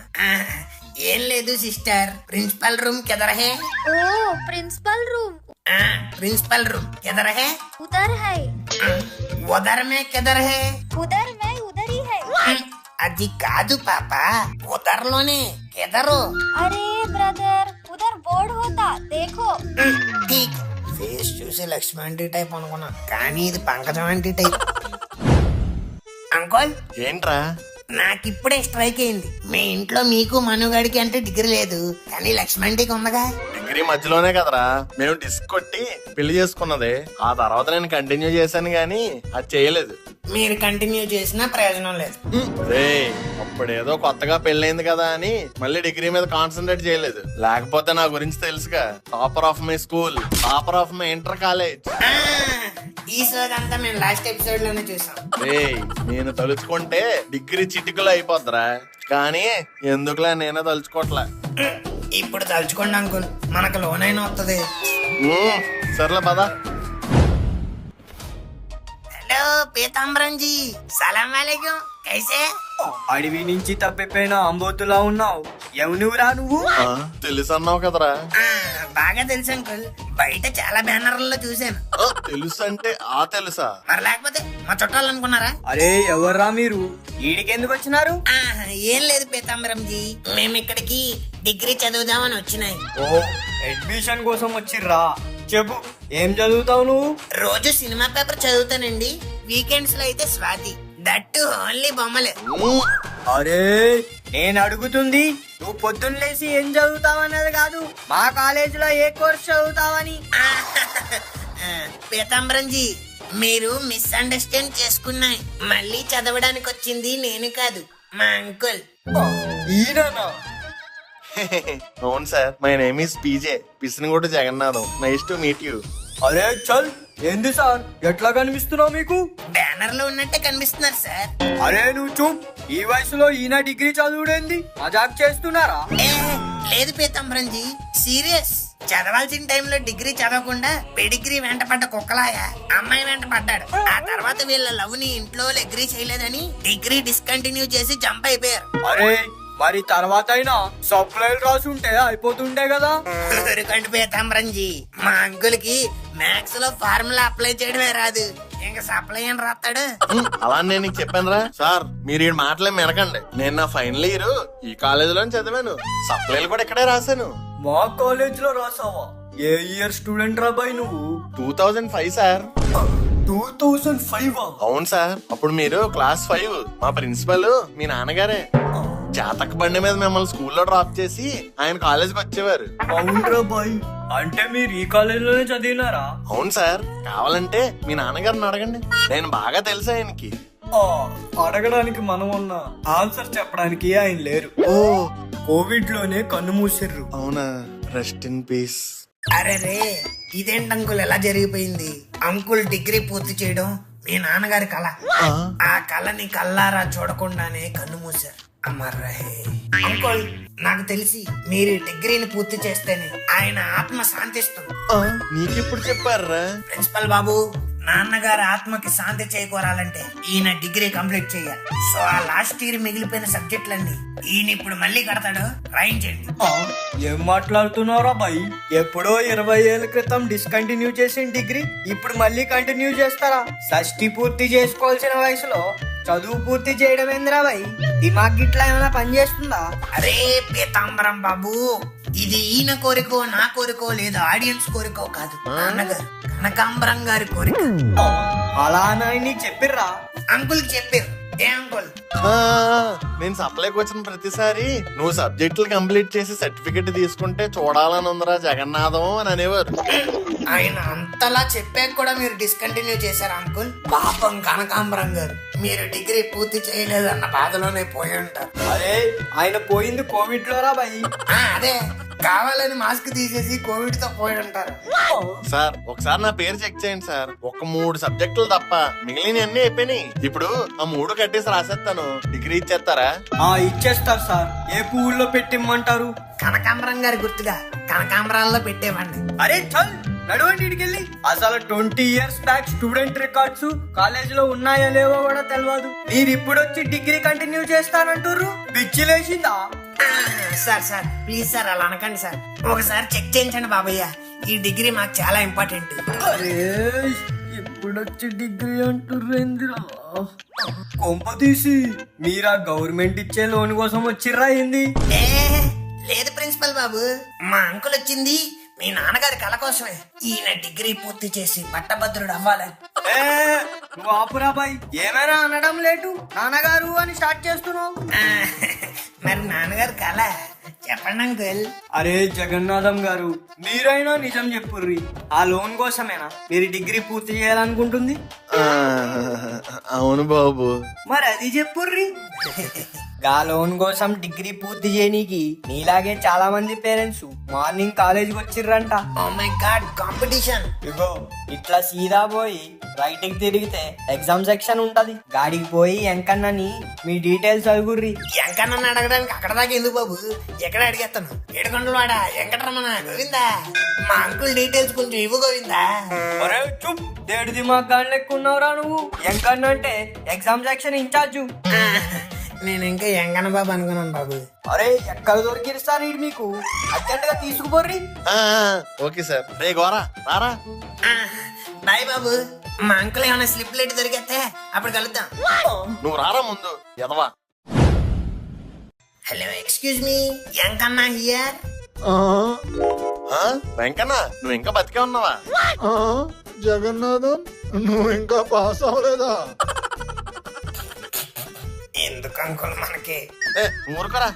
ఏం లేదు సిస్టర్, ప్రిన్సిపల్ రూమ్ కిధర్ హై? ओ प्रिंसिपल रूम. प्रिंसिपल रूम किधर है? उधर है. उधर में किधर है? उधर में उधर ही है. అది కాదు పాపా, ఉదర్లోనే కిధరు. अरे ब्रदर, उधर बोर्ड होता देखो। ఫేస్ చూసి లక్ష్మి ఆంటీ టైప్ అనుకున్నా, కానీ ఇది పంకజం ఆంటీ టైప్. అంకుల్, ఏంట్రా? నాకిప్పుడే స్ట్రైక్ అయింది. మీ ఇంట్లో మీకు మనుగాడికి అంటే డిగ్రీ లేదు, కానీ లక్ష్మి ఆంటీకి ఉందగా. డిగ్రీ మధ్యలోనే కదరా మేము డిస్క్ కొట్టి పెళ్లి చేసుకున్నది. ఆ తర్వాత నేను కంటిన్యూ చేశాను గానీ అది చేయలేదు. మీరు కంటిన్యూ చేసినా ప్రయోజనం లేదు. అప్పుడేదో కొత్తగా పెళ్ళైంది కదా అని మళ్ళీ డిగ్రీ మీద కాన్సన్ట్రేట్ చేయలేదు. లేకపోతే నా గురించి తెలుసుగా, topper of my school, topper of my inter college. ఈ సోదంతా మేము లాస్ట్ ఎపిసోడ్ లోనే చూసాం. నేను తలుచుకుంటే డిగ్రీ చిటికలు అయిపోద్దిరా, కానీ ఎందుకులా నేనే తలుచుకోవట్లే. ఇప్పుడు తలుచుకోండి అంకుల్, మనకు లోన్ అయినా వస్తుంది. సర్లే పదా. హలో పీతాంబరం జీ, సలాం వాలేకుం, కైసే? అడవి నుంచి తప్పిపోయిన అంబోతులా ఉన్నావు. ఎవనురా నువ్వు? తెలుసు అన్నావు కదరా. బాగా తెలుసు అంకుల్, బయట చాలా బ్యానర్లలో చూసాను. తెలుసు అంటే ఆ తెలుసా? మరి లేకపోతే మా చుట్టాలు అనుకున్నారా? అరే ఎవర్రా మీరు? ఈడికెందుకు వచ్చినారు? ఏం లేదు పీతాంబరం జీ, మేము ఇక్కడికి డిగ్రీ చదువుదామని వచ్చినాయి. ఓ, అడ్మిషన్ కోసం వచ్చిర్రా. చెప్పు, ఏం చదువుతావు నువ్వు? రోజు సినిమా పేపర్ చదువుతానండి, వీకెండ్స్ లో అయితే స్వాతి, దట్టు ఓన్లీ బొమ్మలే. అరే నేను అడుగుతుంది నువ్వు పొద్దున్న లేసి ఏం చదువుతావన్నది కాదు, మా కాలేజీలో ఏ కోర్స్ చదువుతావని. పీతాంబరం జీ, మీరు మిస్అండర్స్టాండ్ చేసుకున్నాయి. మళ్ళీ చదవడానికి వచ్చింది నేను కాదు, మా అంకుల్. ఈయననా? అవును sir, my name is PJ పిసినగొట్టు Jagannatham. Nice to meet you. అరే చల్, ఏంది సార్ ఎట్లా కనిపిస్తున్నావు మీకు? బ్యానర్ లో ఉన్నట్టే కనిపిస్తున్నారు సార్. అరే నువ్వు చూప్, ఈ వయసులో ఈయన డిగ్రీ చదువుడేంది? మజాక్ చేస్తున్నారా? లేదు పీతాంబరం జీ, సీరియస్. చదవాల్సిన టైంలో డిగ్రీ చదవకుండా పెడిగ్రీ వెంట పడ్డ కుక్కలాగా అమ్మాయి వెంట పడ్డాడు. ఆ తర్వాత వీళ్ళ లవ్ ని ఇంట్లో అగ్రీ చేయలేదని డిగ్రీ డిస్కంటిన్యూ చేసి జంప్ అయిపోయారు. అరే మరి తర్వాత అయినా సప్లైలు రాసి ఉంటే అయిపోతుండే కదా. ఊరుకోండి పీతాంబరం జీ, మా అంకుల్ కి మ్యాథ్స్ లో ఫార్ములా అప్లై చేయడమే రాదు, ఇంకా సప్లై అని రాస్తాడు. అలా నేను నీకు చెప్పాను రా సార్, మీరు ఈ మాటలే వినకండి. నేను నా ఫైనల్ ఇయర్ ఈ కాలేజీలో చదివాను, సప్లైలు కూడా ఇక్కడే రాశాను. మా కాలేజ్ లో రాసావా? ఏ ఇయర్ స్టూడెంట్ రా బాయ్ నువ్వు? 2005 సార్. 2005? అవును సార్, అప్పుడు మీరు క్లాస్ 5. మా ప్రిన్సిపల్ మీ నాన్నగారే. జాతక బండి మీద మిమ్మల్ని స్కూల్లో డ్రాప్ చేసి ఆయన కాలేజ్కి వచ్చేవారు. అవునరా బాయ్, అంటే మీరు ఈ కాలేజీలోనే చదివినారా? అవును సార్, కావాలంటే మీ నాన్నగారిని అడగండి, నేను బాగా తెలుసు ఆయనకి. అడగడానికి మనం ఉన్నా, ఆన్సర్ చెప్పడానికి ఆయన లేరు. ఓ, కోవిడ్ లోనే కన్ను మూసిర్రు. అవునా, రెస్ట్ ఇన్ పీస్. అరే రే, ఇదేంటి అంకుల్ ఎలా జరిగిపోయింది? అంకుల్ డిగ్రీ పూర్తి చేయడం మీ నాన్నగారి కళ, ఆ కళని కల్లారా చూడకుండానే కన్ను మూసారు. అమర్రహే అంకుల్, నాకు తెలిసి మీరు డిగ్రీని పూర్తి చేస్తేనే ఆయన ఆత్మ శాంతిస్తుంది. నీకెప్పుడు చెప్పారా? ప్రిన్సిపల్ బాబు, నాన్నగారి ఆత్మకి శాంతి చేకూరాలంటే ఈయన డిగ్రీ కంప్లీట్ చేయాలి. సో ఆ లాస్ట్ ఇయర్ మిగిలిపోయిన సబ్జెక్టులన్నీ ఈయన ఇప్పుడు మళ్ళీ కడతాడు, రాయించండి. ఏం మాట్లాడుతున్నారా బాయ్? ఎప్పుడో 20 ఏళ్ల క్రితం డిస్కంటిన్యూ చేసిన డిగ్రీ ఇప్పుడు మళ్ళీ కంటిన్యూ చేస్తారా? షష్టి పూర్తి చేసుకోవాల్సిన వయసులో చదువు పూర్తి చేయడం ఏందిరా బాయ్? దిమాగ్ గిట్లా ఏమైనా పని చేస్తుందా? అరే పీతాంబరం బాబు, ఇది ఈయన కోరికో నా కోరికో లేదు ఆడియన్స్ కోరికో కాదు, నాన్నగారు కనకాంబరం గారి కోరిక. అలా అని చెప్పిర్రా? అంకుల్ కి చెప్పారు. ఏ అంకుల్? నేను సప్లైకి వచ్చిన ప్రతిసారి నువ్వు సబ్జెక్టులు కంప్లీట్ చేసి సర్టిఫికెట్ తీసుకుంటే చూడాలని ఉందిరా జగన్నాథం అని అనేవారు. ఆయన అంతలా చెప్పాక కూడా మీరు డిస్కంటిన్యూ చేశారు అంకుల్. పాపం కనకాంబరం గారు, మీరు డిగ్రీ పూర్తి చేయలేదన్న బాధలోనే పోయి ఉంటారు. అరే ఆయన పోయింది కోవిడ్ లో రా బాయ్. అదే, కావాలని మాస్క్ తీసేసి కోవిడ్ తో పోయి ఉంటారు. సార్ ఒకసారి నా పేరు చెక్ చేయండి సార్, ఒక 3 సబ్జెక్టులు తప్ప మిగిలిన అన్ని అయిపోయినాయి. ఇప్పుడు ఆ 3 కట్టేసి రాసేస్తాను, డిగ్రీ ఇచ్చేస్తారా? ఇచ్చేస్తారు సార్. ఏ పువ్వుల్లో పెట్టిమ్మంటారు? కనకాంబరం గారి గుర్తుగా కనకాంబరాల్లో పెట్టేవండి. అరే చల్ నడవండి ఇడికెళ్ళి. అసలు 20 years బ్యాక్ స్టూడెంట్ రికార్డ్స్ కాలేజీలో ఉన్నాయో లేవో కూడా తెలియదు. మీరు ఇప్పుడు వచ్చి డిగ్రీ కంటిన్యూ చేస్తానంటుర్రు, పిచ్చి లేచిందా? సార్ ప్లీజ్ సార్, అలా అనకండి సార్. ఒకసారి చెక్ చేయించండి బాబయ్య, ఈ డిగ్రీ మాకు చాలా ఇంపార్టెంట్. అరే ఇప్పుడొచ్చి డిగ్రీ అంటుర్రేందిరా? కొంప తీసి మీరా గవర్నమెంట్ ఇచ్చే లోన్ కోసం వచ్చిర్రా ఏంది? లేదు ప్రిన్సిపల్ బాబు, మా అంకుల్ వచ్చింది మీ నాన్నగారి కళ కోసమే. ఈయన డిగ్రీ పూర్తి చేసి పట్టభద్రుడు అవ్వాలి. నువ్వు ఆపురా బాయ్, ఏమైనా అనడం లేటు నాన్నగారు అని స్టార్ట్ చేస్తున్నావు. మరి నాన్నగారు కళ చెప్పండి అంకుల్. అరే జగన్నాథం గారు, మీరైనా నిజం చెప్పుర్రి, ఆ లోన్ కోసమేనా మీరు డిగ్రీ పూర్తి చేయాలనుకుంటుంది? అవును బాబు. మరి అది చెప్పుర్రి. ఆ లోన్ కోసం డిగ్రీ పూర్తి చేయనీకి నీలాగే చాలా మంది పేరెంట్స్ మార్నింగ్ కాలేజీకి వచ్చిర్రంట. Oh my god, competition. ఇగో ఇట్లా సీదా పోయి రైట్ కి తిరిగితే ఎగ్జామ్ సెక్షన్ ఉంటది. గాడికి పోయి ఎంకన్నని మీ డీటెయిల్స్ అడుగుర్రి. ఎంకన్నా అడగడానికి అక్కడ దాకా ఎందుకు బాబు, ఎక్కడ అడిగేస్తాను. ఏడుకొండలవాడ వెంకటరమణ గోవిందా, మా అంకుల్ డీటెయిల్స్ కొంచెం ఇవ్వు గోవిందా. ఒరే చూప్, దేడు దిమాగ్ గాని లెక్క ఉన్నావురా నువ్వు. ఎంకన్న అంటే ఎగ్జామ్ సెక్షన్ ఇన్ఛార్జు. నేను ఇంకా ఎంగన్న బాబు అనుకున్నాను బాబు. అరే ఎక్కడ దొరికిస్తారు మీకు, అర్జెంట్ గా తీసుకుపోర్రి. Okay sir. రే గోరా రారా. బాయ్ బాబు, మా అంకుల్ ఏమైనా స్లిప్ లెట్ దొరికితే అప్పుడు కలుద్దాం. నువ్వు రారా ముందు ఎదవా. హలో ఎక్స్క్యూజ్ మీ, ఎంకన్నా హియర్. వెంకన్న నువ్వు ఇంకా బతికే ఉన్నావా? జగన్నాథం, నువ్వు ఇంకా పాస్ అవ్వలేదా? ఎందుకు అంకుల్ మనకి? ఊరుకోరా.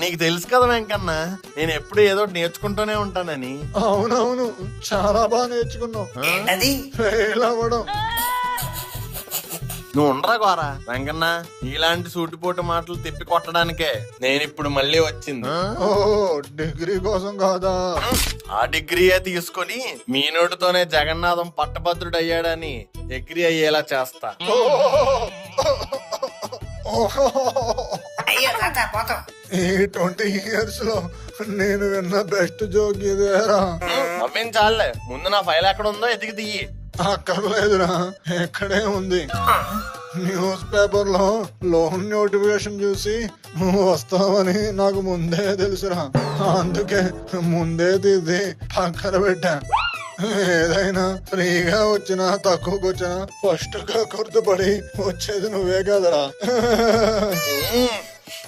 నీకు తెలుసు కదా వెంకన్న, నేను ఎప్పుడు ఏదో ఒకటి నేర్చుకుంటూనే ఉంటానని. అవునవును, చాలా బాగా నేర్చుకున్నావు. ఏంటది? ఫెయిల్ అవ్వడం. నువ్వు ఉండరా గోరా. వెంకన్న ఇలాంటి సూటిపోటు మాటలు తిప్పి కొట్టడానికే నేను ఇప్పుడు మళ్ళీ వచ్చింది. ఓ డిగ్రీ కోసం కాదా? ఆ డిగ్రీయే తీసుకొని మీ నోటితోనే జగన్నాథం పట్టభద్రుడు అయ్యాడని డిగ్రీ అయ్యేలా చేస్తా. అయ్యో తాత పోతాం. ఈ 20 years లో నేను విన్న బెస్ట్ జోక్ ఇదేరా. అవ్వేం చాలే, ముందు నా ఫైల్ ఎక్కడ ఉందో ఎతికి తీయి. అక్కర్లేదురా, ఎక్కడే ఉంది. న్యూస్ పేపర్ లో లోన్ నోటిఫికేషన్ చూసి నువ్వు వస్తావని నాకు ముందే తెలుసురా. అందుకే ముందే తీసి పక్కన పెట్టా. ఏదైనా ఫ్రీగా వచ్చినా తక్కువకి వచ్చినా ఫస్ట్ గా గుర్తుపడి వచ్చేది నువ్వే కదరా.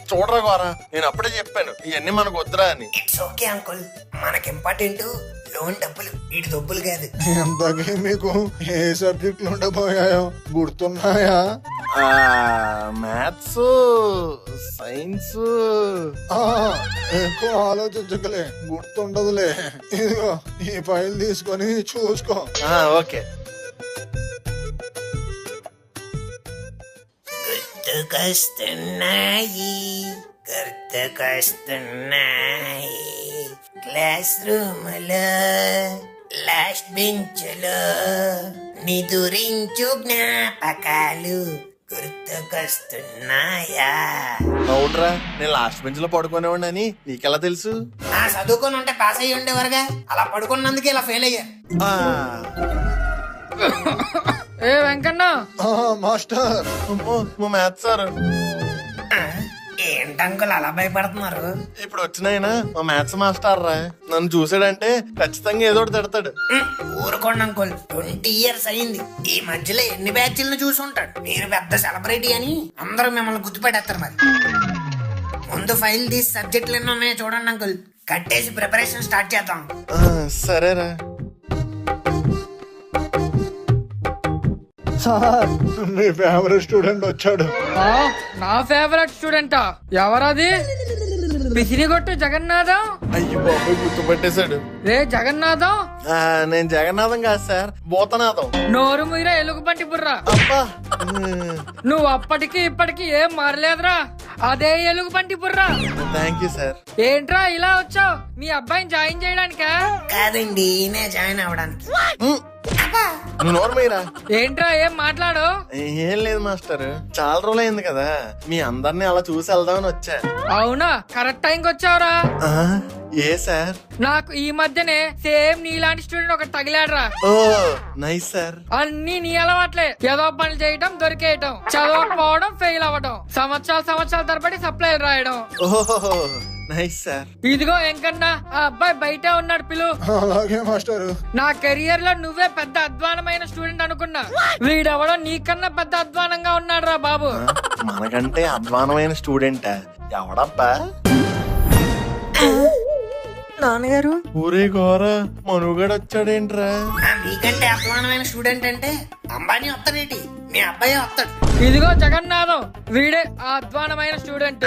చూడరా గోరా, నేను అప్పుడే చెప్పాను ఇవన్నీ మనకు వద్దురా అని. ఇట్స్ ఓకే అంకుల్, మనకి ఇంపార్టెంట్ లోన్ డబ్బులు, వీటి డబ్బులు కాదు. ఎంతకీ మీకు ఏ సబ్జెక్టులు ఉండబోయాయో గుర్తున్నాయా? Maths, science. ఎక్కువ ఆలోచించకలే, గుర్తుండదులే. ఇదిగో ఈ ఫైల్ తీసుకొని చూసుకో. ఓకే. గుర్తుకొస్తున్నాయి క్లాస్ రూమ్ లో లాస్ట్ బెంచ్ లో నిదురించు జ్ఞాపకాలు గుర్తుకొస్తున్నాయా? అవునరా, నేను లాస్ట్ బెంచ్ లో పడుకునేవాడిని అని నీకెలా తెలుసు? చదువుకొని ఉంటే పాస్ అయ్యి ఉండేవారుగా, అలా పడుకున్నందుకే ఇలా ఫెయిల్ అయ్యా. ఏ వెంకన్న మాస్టర్, మా మ్యాథ్స్ సార్. ఏంటంకుల్ అలా భయపడుతున్నారు? ఇప్పుడు వచ్చినాయన మా మ్యాథ్స్ మాస్టర్ రా, నన్ను చూసాడంటే ఖచ్చితంగా ఏదో ఒకటి తిడతాడు. ఊరుకోండి అంకుల్, 20 years అయింది. ఈ మధ్యలో ఎన్ని బ్యాచ్లను చూసి ఉంటాడు. మీరు పెద్ద సెలబ్రిటీ అని అందరూ మిమ్మల్ని గుర్తుపెట్టేస్తారు. మరి ముందు ఫైల్ తీసి సబ్జెక్టులు ఎన్ని ఉన్నాయో చూడండి అంకుల్, కట్టేసి ప్రిపరేషన్ స్టార్ట్ చేద్దాం. సరేరా. సార్, మీ ఫేవరెట్ స్టూడెంట్ వచ్చాడు. నా ఫేవరెట్ స్టూడెంటా? ఎవరది? పిసినిగొట్టు జగన్నాథం. అయ్యి బాబు గుర్తుపట్టేశాడు. రే జగన్నాథం. నేను జగన్నాథం కాదు సార్, భూతనాథం. నోరు మీర ఎలుగుబంటి బుర్రా. అబ్బా, నువ్వు అప్పటికి ఇప్పటికి ఏం మారలేదురా, అదే ఎలుగుబంటి బుర్రా. Thank you sir. ఏంట్రా ఇలా వచ్చావు? మీ అబ్బాయిని జాయిన్ చేయడానికా? కాదండి, నేను జాయిన్ అవ్వడానికి. నోర్మీరా. ఏంట్రా ఏం మాట్లాడు? ఏం లేదు మాస్టర్, చాలా రోజులు అయింది కదా, మీ అందరినీ అలా చూసి వెళ్దామని వచ్చా. అవునా, కరెక్ట్ టైంకి వచ్చావురా. ఏ సార్? నాకు ఈ మధ్యనే సేమ్ నీలాంటి స్టూడెంట్ ఒకటి తగిలాడరా. ఓ నైస్ సార్. అన్ని నీ అలవాట్లే, ఏదో పనులు చేయటం, దొరికేయటం, చదవకపోవడం, ఫెయిల్ అవ్వడం, సంవత్సరాల తరబడి సప్లైలు రాయడం. ఓహో నైస్ సార్. ఇదిగో ఎంకన్నా, ఆ అబ్బాయి బయట ఉన్నాడు, పిలు. అలాగే మాస్టర్. నా కెరియర్ లో నువ్వే పెద్ద అధ్వానమైన స్టూడెంట్ అనుకున్నా, వీడెవడో నీకన్నా పెద్ద అధ్వానంగా ఉన్నాడు రా బాబు. మనకంటే అధ్వానమైన స్టూడెంట్ ఎవడబ్బా? నాన్నగారు ఊరే ఘోర మనుగడ వచ్చాడేంట్రా? మీకంటే అధ్వానమైన స్టూడెంట్ అంటే అంబానీ వస్తాడేటి, మీ అబ్బాయి వస్తాడు. ఇదిగో జగన్నాథం, వీడే ఆ అధ్వానమైన student.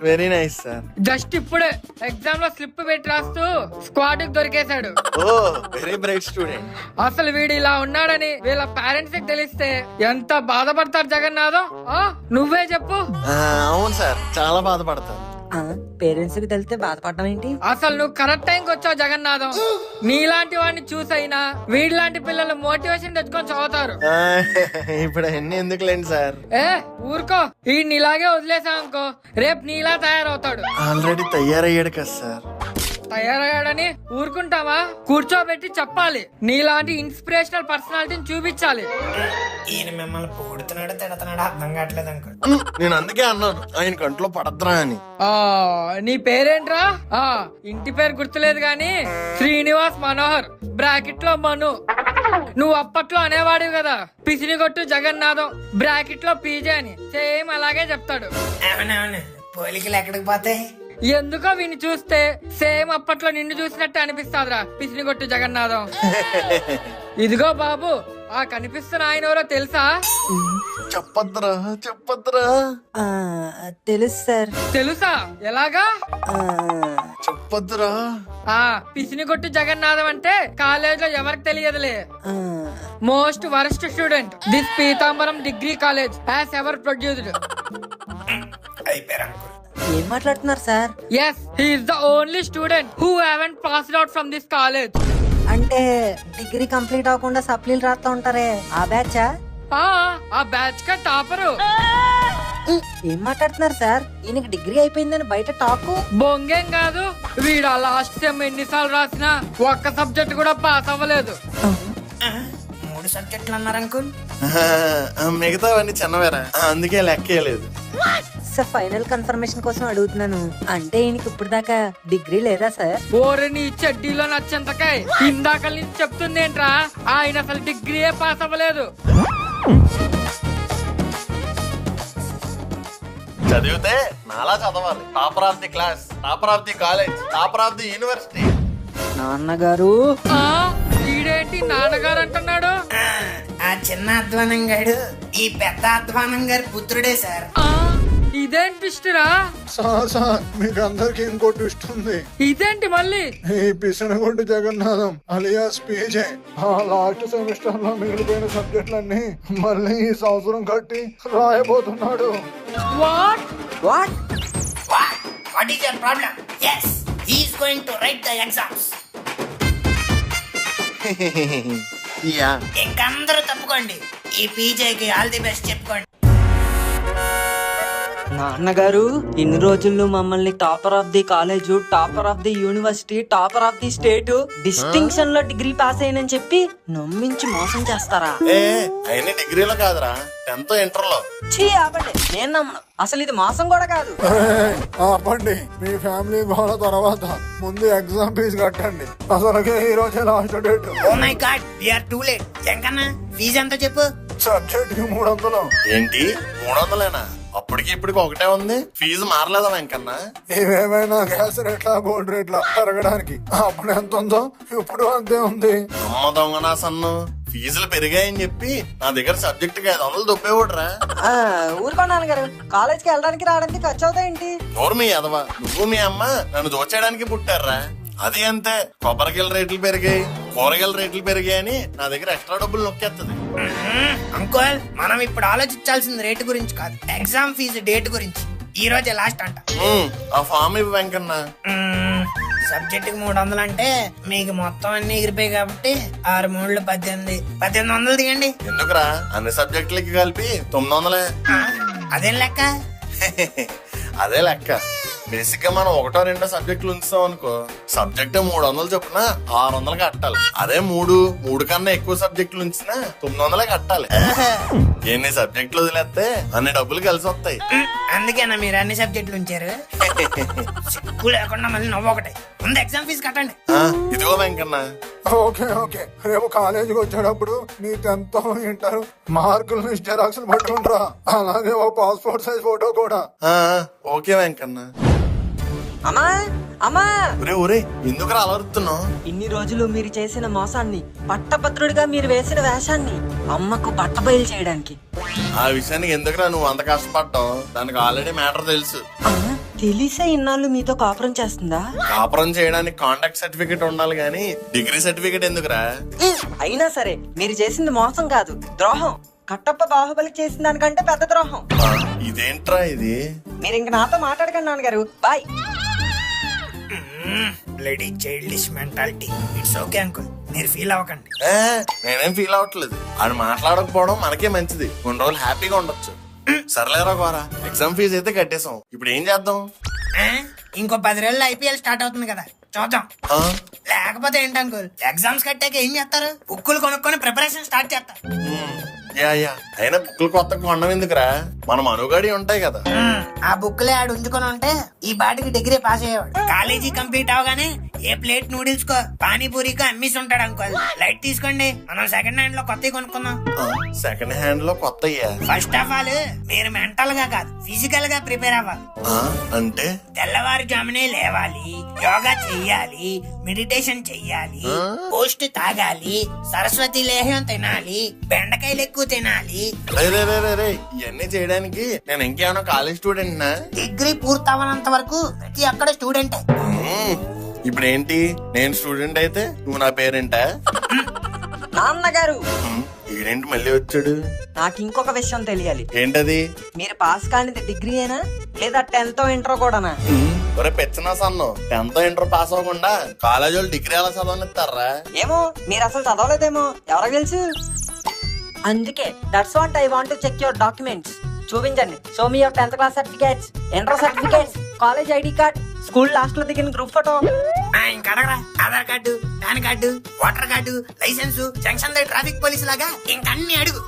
Very nice sir. Just ఇప్పుడే ఎగ్జామ్ లో స్లిప్ పెట్టి రాస్తూ స్క్వాడ్ కి దొరికేశాడు. Oh very bright student. అసలు వీడు ఇలా ఉన్నాడని వీళ్ళ పేరెంట్స్ కి తెలిస్తే ఎంత బాధపడతారు జగన్నాథం? నువ్వే చెప్పు. అవును సార్, చాలా బాధపడతాను. పేరెంట్స్ కి తెలిస్తే బాధపడడం ఏంటి? అసలు నువ్వు కరెక్ట్ టైంకి వచ్చావు జగన్నాథం. నీలాంటి వాడిని చూసైనా వీడిలాంటి పిల్లలు మోటివేషన్ తెచ్చుకొని చదువుతారు. ఇప్పుడు అన్ని ఎందుకులేండి సార్. ఊరుకో, ఈ నీలాగే వదిలేసామనుకో రేపు నీలా తయారవుతాడు. ఆల్రెడీ తయారయ్యాడు కదా సార్. తయారయ్యాడని ఊరుకుంటావా? కూర్చోబెట్టి చెప్పాలి, నీలాంటి ఇన్స్పిరేషనల్ పర్సనాలిటీని చూపించాలి. ఈయన మిమ్మల్ని పొగుడుతున్నాడో తిడుతున్నాడో అర్థం కావట్లేదు అనుకో. నేను అందుకే అన్నాను ఆయన కంట్లో పడద్రా అని. నీ పేరేంట్రా? ఇంటి పేరు గుర్తులేదు గాని శ్రీనివాస్ మనోహర్ బ్రాకెట్ లో మను. నువ్వు అప్పట్లో అనేవాడివి కదా పిసినిగొట్టు జగన్నాథం బ్రాకెట్ లో పీజే అని. సేమ్ అలాగే చెప్తాడు. అవునవును, పోలికలు ఎక్కడికి పోతాయి? ఎందుకో విని చూస్తే సేమ్ అప్పట్లో నిన్ను చూసినట్టు అనిపిస్తాదిరా పిసినిగొట్టు జగన్నాథం. ఇదిగో బాబు, ఆ కనిపిస్తున్న ఆయన ఎవరో తెలుసా? చెప్పద్దురా చెప్పద్దురా. తెలుసు సార్. తెలుసా? ఎలాగా? చెప్పద్దురా. పిసినిగొట్టు జగన్నాథం అంటే కాలేజ్ లో ఎవరికి తెలియదులే. Most worst student this Pitambaram degree college has ever produced. ఏం మాట్లాడుతున్నారు sir? Yes, he is the only student who haven't passed out from this college. అంటే డిగ్రీ కంప్లీట్ అవ్వకుండా సప్లీలు రాస్తా ఉంటారే ఆ బ్యాచా? ఆ బ్యాచ్ కా టాపరు. ఏం మాట్లాడుతున్నారు సార్? ఈయనకి డిగ్రీ అయిపోయిందని బయట టాక్. బొంగేం కాదు, వీడు ఆ లాస్ట్ సెమ్ ఎన్నిసార్లు రాసినా ఒక్క సబ్జెక్ట్ కూడా పాస్ అవ్వలేదు. 3 సబ్జెక్టులు అన్నారు అంకుల్. మిగతావన్నీ చిన్నవేరా, అందుకే లెక్కేయలేదు. సార్ ఫైనల్ కన్ఫర్మేషన్ కోసం అడుగుతున్నాను. అంటే ఈయనకి ఇప్పుడు దాకా డిగ్రీ లేదా సార్? ఓరే నీ చెడ్డీలో నచ్చంతకాయ, ఇందాక నుంచి చెప్తుంది ఏంట్రా? ఆయన అసలు డిగ్రీయే పాస్ అవ్వలేదు. చదివితే నాలా చదవాలి. Topper of the class, topper of the college, topper of the university. నాన్నగారు ఈడేంటి నాన్నగారు అంటున్నాడు? ఆ చిన్న అధ్వానం గాడు ఈ పెద్ద అధ్వానం గారి పుత్రుడే సార్. ఇదేంటి ట్విస్ట్ రా? సార్ మీకు అందరికి ఇంకో ట్విస్ట్ ఉంది. ఇదేంటి మళ్ళీ? ఈ పిసనగొడ్డు జగన్నాథం అలియాస్ పీజే ఆ లాస్ట్ సెమిస్టర్ లో మిగిలిపోయిన సబ్జెక్టులన్నీ మళ్ళీ ఈ సంవత్సరం కట్టి రాయబోతున్నాడు. What what What is your problem? Yes, he is going to write the exams. ఇంకందరూ తప్పుకోండి, ఈ పీజేకి ఆల్ ది బెస్ట్ చెప్పుకోండి. నాన్నగారు ఇన్ని రోజుల్లో మమ్మల్ని topper of the college, topper of the university, topper of the state, distinction లో డిగ్రీ పాస్ అయ్యానని చెప్పి నమ్మించి మోసం చేస్తారా? అయినా డిగ్రీలో కాదురా, 10th ఇంటర్ లో. ఆపండి, నేను నమ్మను. అసలు ఇది మోసం కూడా కాదు. ఆపండి, మీ ఫ్యామిలీ గోల తర్వాత ముందు ఎగ్జామ్ ఫీజు కట్టండి. అసలుకే ఈ రోజే last date. Oh my god, we are too late. ఎంకన్నా ఫీజు ఎంత చెప్పు? సబ్జెక్ట్ కి 300. ఏంటి 300? అప్పటికి ఇప్పటికి ఒకటే ఉంది, ఫీజు మారలేదా వెంకన్నా? ఇవేమైనా గ్యాస్ రేట్లా గోల్డ్ రేట్లా పెరగడానికి అప్పుడు ఎంత ఉందో ఇప్పుడు అంతే ఉంది. అమ్మ దొంగనా సన్ను, ఫీజులు పెరిగాయని చెప్పి నా దగ్గర సబ్జెక్ట్ కి 500 దొబ్బేవాడురా. ఊరుకోండి గారు, కాలేజ్ కి వెళ్ళడానికి రావడానికి ఖర్చు అవుతాయేంటి? నోరు మీ ఎదవా, నువ్వు మీ అమ్మ నన్ను దోచేయడానికి పుట్టారా. అది అంతే, కొబ్బరికాయల రేట్లు పెరిగాయి, కూరగాయల రేట్లు పెరిగాయని నా దగ్గర ఎక్స్ట్రా డబ్బులు నొక్కేస్తుంది. అంకుల్, మనం ఇప్పుడు ఆలోచించాల్సింది రేటు గురించి కాదు, ఎగ్జామ్ ఫీజు డేట్ గురించి. ఈ రోజే లాస్ట్ అంట. ఆ ఫామ్ ఇవ్వు వెంకన్న. సబ్జెక్ట్ కి 300 అంటే మీకు మొత్తం అన్ని ఎగిరిపోయి కాబట్టి 6 3 1800 దిగండి. ఎందుకురా, అన్ని సబ్జెక్టులకి కలిపి 900. అదేం లెక్క? అదే లెక్క. బేసిక్ గా మనం 1 2 సబ్జెక్టులు ఉంచుతాం అనుకో, సబ్జెక్ట్ 300 చొప్పున 600 కట్టాలి. అదే 3 కన్నా ఎక్కువ సబ్జెక్టులు ఉంచినా 900 కట్టాలి. ఎన్ని సబ్జెక్టులు వదిలేస్తే అన్ని డబ్బులు కలిసి వస్తాయి. అందుకేనా మీరు అన్ని సబ్జెక్టులు ఉంచారు? సిగ్గు లేకుండా మళ్ళీ నవ్వు ఒకటే. ముందు ఎగ్జామ్ ఫీజు కట్టండి. ఇదిగో వెంకన్న. ఓకే ఓకే, రేపు కాలేజీకి వచ్చేటప్పుడు నీ 10th ఇంటర్ మార్కులు జెరాక్స్ పట్టుకుంటారా, అలాగే ఓ పాస్పోర్ట్ సైజ్ ఫోటో కూడా. ఓకే వెంకన్న. అమ్మా అమ్మా ఒరే ఒరే ఎందుకు అలరుతున్నావు? ఇన్ని రోజులు మీరు చేసిన మోసాన్ని, పట్టభద్రుడిగా మీరు వేసిన వేషాన్ని అమ్మకు బట్టబయలు చేయడానికి. ఆ విషయానికి ఎందుకురా నువ్వు అంత కష్టపడ్డావు? దానికి ఆల్రెడీ మ్యాటర్ తెలుసు. తెలిసే ఇన్నాళ్ళు మీతో కాపురం చేస్తుందా? కాపురం చేయడానికి కాంటాక్ట్ సర్టిఫికేట్ ఉండాలి గానీ డిగ్రీ సర్టిఫికేట్ ఎందుకురా? అయినా సరే మీరు చేసింది మోసం కాదు, ద్రోహం. కట్టప్ప బాహుబలికి చేసిన దానికంటే పెద్ద ద్రోహం. ఇదేంట్రా ఇది? మీరు ఇంక నాతో మాట్లాడకండి నాన్నగారు, bye. Bloody childish mentality. It's okay uncle, మీరు ఫీల్ అవ్వకండి. నేనేం ఫీల్ అవ్వట్లేదు. అది మాట్లాడకపోవడం మనకే మంచిది. కొన్ని రోజులు హ్యాపీగా ఉండొచ్చు. సర్లేరా గోరా, ఎగ్జామ్ ఫీజు అయితే కట్టేసాం. ఇప్పుడు ఏం చేద్దాం? ఇంకో 10 రోజుల్లో ఐపీఎల్ స్టార్ట్ అవుతుంది కదా, చూద్దాం. లేకపోతే ఏంటి అంకుల్, ఎగ్జామ్స్ కట్టాక ఏం చేస్తారు? బుక్కులు కొనుక్కొని ప్రిపరేషన్ స్టార్ట్ చేస్తారు. అయినా బుక్కులు కొత్త కొనడం ఎందుకురా? మనం అనుగాడి ఉంటాయి కదా. ఆ బుక్లే ఆడు ఉంచుకొని ఉంటే ఈ బాటికి డిగ్రీ పాస్ అయ్యేవాడు. కాలేజీ కంప్లీట్ అవగానే ఏ ప్లేట్ నూడిల్స్ కో పానీపూరికో అమ్మేసి ఉంటాడు అంకుల్. లైట్ తీసుకోండి, మనం సెకండ్ హ్యాండ్ లో కొత్తవి కొనుక్కుందాం. సెకండ్ హ్యాండ్ లో కొత్త ఫస్ట్ ఆఫ్ ఆల్ మీరు మెంటల్ గా కాదు, ఫిజికల్ గా ప్రిపేర్ అవ్వాలి. అంటే తెల్లవారుజామునే లేవాలి, యోగా చెయ్యాలి, మెడిటేషన్ చెయ్యాలి, పోస్ట్ తాగాలి, సరస్వతి లేహ్యం తినాలి, బెండకాయలు ఎక్కువ తినాలి. ఇవన్నీ చేయడానికి నేను ఇంకేమైనా కాలేజ్ స్టూడెంట్ నా? డిగ్రీ పూర్తవనంత వరకు ప్రతి అక్కడ స్టూడెంట్. ఇప్పుడు ఏంటి, నేను స్టూడెంట్ అయితే నువ్వు నా పేరెంటా? నాన్నగారు ఈడేంటి మళ్ళీ వచ్చాడు? నాకు ఇంకొక విషయం తెలియాలి. ఏంటది? మీరు పాస్ కానిది డిగ్రీ అయినా లేదా 10th ఇంటర్ కూడానా? ఒరే పెచ్చనా సన్ను, 10th ఇంటర్ పాస్ అవ్వకుండా కాలేజ్ వాళ్ళు డిగ్రీ ఎలా చదవనిస్తారా? ఏమో, మీరు అసలు చదవలేదేమో, ఎవరికి తెలుసు. అందుకే that's what I want to check your documents. చూపించండి. Show me your 10th class certificates, inter certificates, college ID card, school last లో దిగిన గ్రూప్ ఫోటో. ఇంకా అడగరా, Aadhaar card, pan card, voter card, license, junction దగ్గర ట్రాఫిక్ పోలీసు లాగా ఇంకా అన్ని అడుగు.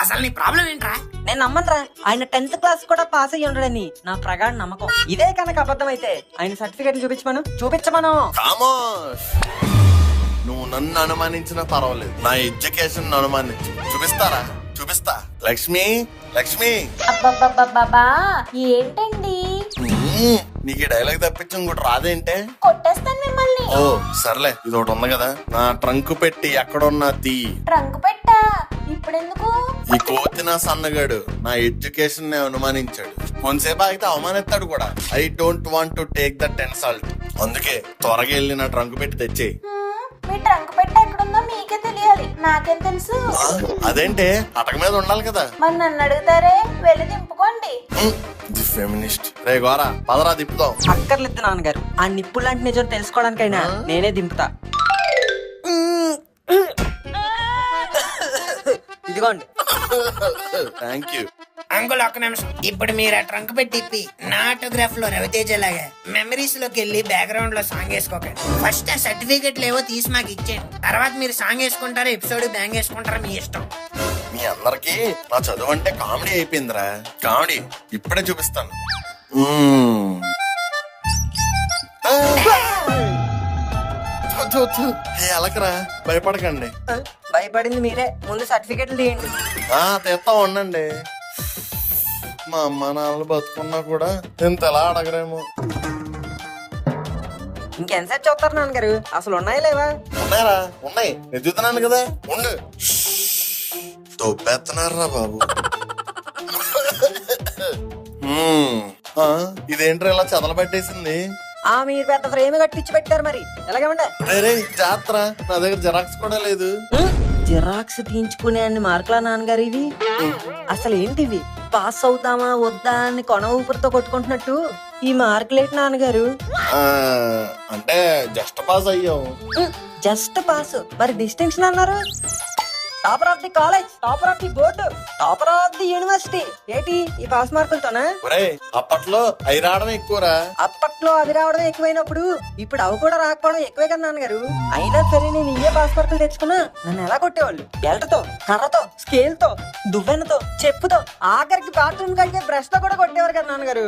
అసలు నీ ప్రాబ్లం ఏంట్రా? నేను నమ్మట్రా, ఆయన 10th క్లాస్ కూడా పాస్ అయ్యి ఉండడని నా ప్రగాఢ నమ్మకం. ఇదే కనుక అబద్ధం అయితే ఆయన సర్టిఫికేట్లు చూపించమను. నువ్వు నన్ను అనుమానించినా పర్వాలేదు, నా ఎడ్యుకేషన్ అనుమానించు. చూపిస్తా. లక్ష్మి అబ్బబ్బబ్బబ్బా, ఏంటండి నీకు డైలాగ్ తప్పించి ఇంకోటి రాదేంటే? కొట్టేస్తాను మిమ్మల్ని. ఓ సర్లే, ఇది ఒకటి ఉంది కదా, నా ట్రంక్ పెట్టి ఎక్కడున్నా తీ. ట్రంక్ పెట్టా? ఇప్పుడెందుకు? ఈ కోతి నా సన్నగాడు నా ఎడ్యుకేషన్ ని అనుమానించాడు. కొంతసేపు ఆగితే అవమానిస్తాడు కూడా. I don't want to take that insult. అందుకే త్వరగా వెళ్ళి నా ట్రంక్ పెట్టి తెచ్చేయి. మీ ట్రంక్ పెట్టి ఎక్కడుందో మీకే తెలియాలి, నాకేం తెలుసు? అదేంటే అటక మీద ఉండాలి కదా. మరి నన్ను అడుగుతారే, వెళ్ళి దింపుకోండి. ఫెమినిస్ట్. రే గోరా, పదరా దింపుతాం. అక్కర్లేదు నాన్నగారు, ఆ నిప్పు లాంటి నిజం తెలుసుకోవడానికైనా నేనే దింపుతా. ఇదిగోండి. Thank you uncle. ఒక్క నిమిషం. ఇప్పుడు మీరు ఆ ట్రంక్ పెట్టి ఇప్పి నా ఆటోగ్రాఫ్ లో రవితేజ లాగా మెమరీస్ లోకి వెళ్ళి బ్యాక్గ్రౌండ్ లో సాంగ్ వేసుకోకండి. ఫస్ట్ ఆ సర్టిఫికెట్లు ఏవో తీసి మాకు ఇచ్చేయండి. తర్వాత మీరు సాంగ్ వేసుకుంటారా, ఎపిసోడ్ బ్యాంగ్ వేసుకుంటారా, మీ ఇష్టం. మీ అందరికి నా చదువు అంటే కామెడీ అయిపోయిందిరా. కామెడీ ఇప్పుడే చూపిస్తాను. అలకరా, భయపడకండి. భయపడింది మీరే, ముందు సర్టిఫికెట్లు తీయండి. తెస్తా ఉండండి. మా అమ్మ నాన్నలు బతుకున్నా కూడా ఎంత ఎలా అడగరేమో. ఇంకెంతసేపు చూస్తారు నాన్నగారు, అసలు ఉన్నాయా లేవా? ఉన్నాయరా, ఉన్నాయి. ఎదుగుతున్నాను కదా, ఉండు. తొబ్బెత్తనారా బాబు. ఇదేంట్రా ఇలా చదల పట్టేసింది? మీరు పెద్ద ఫ్రేమ్ కట్టించి పెట్టారు, మరి ఎలాగేమండి? జాత్ర, నా దగ్గర జెరాక్స్ కూడా లేదు. జిరాక్స్ తీయించుకునే అన్ని మార్కులా నాన్నగారు ఇవి? అసలు ఏంటివి? పాస్ అవుతామా వద్దా అని కొన ఊపిరితో కొట్టుకుంటున్నట్టు ఈ మార్కులేంటి నాన్నగారు? అంటే జస్ట్ పాస్ అయ్యావు. జస్ట్ పాస్, మరి డిస్టింక్షన్ అన్నారు? Topper of the college, topper of the board, topper of the university. ఏంటి ఈ పాస్ మార్కులతోనా? అప్పట్లో అవి రావడం ఎక్కువరా. అప్పట్లో అవి రావడం ఎక్కువైనప్పుడు ఇప్పుడు అవి కూడా రాకపోవడం ఎక్కువే కదా నాన్నగారు. అయినా సరే నేను ఇవే పాస్ మార్కులు తెచ్చుకున్నా నన్ను ఎలా కొట్టేవాళ్ళు? బెల్ట్తో, కర్రతో, స్కేల్ తో, దువ్వెనతో, చెప్పుతో, ఆఖరికి బాత్రూమ్ కడిగే బ్రష్ తో కూడా కొట్టేవారు కదా నాన్నగారు.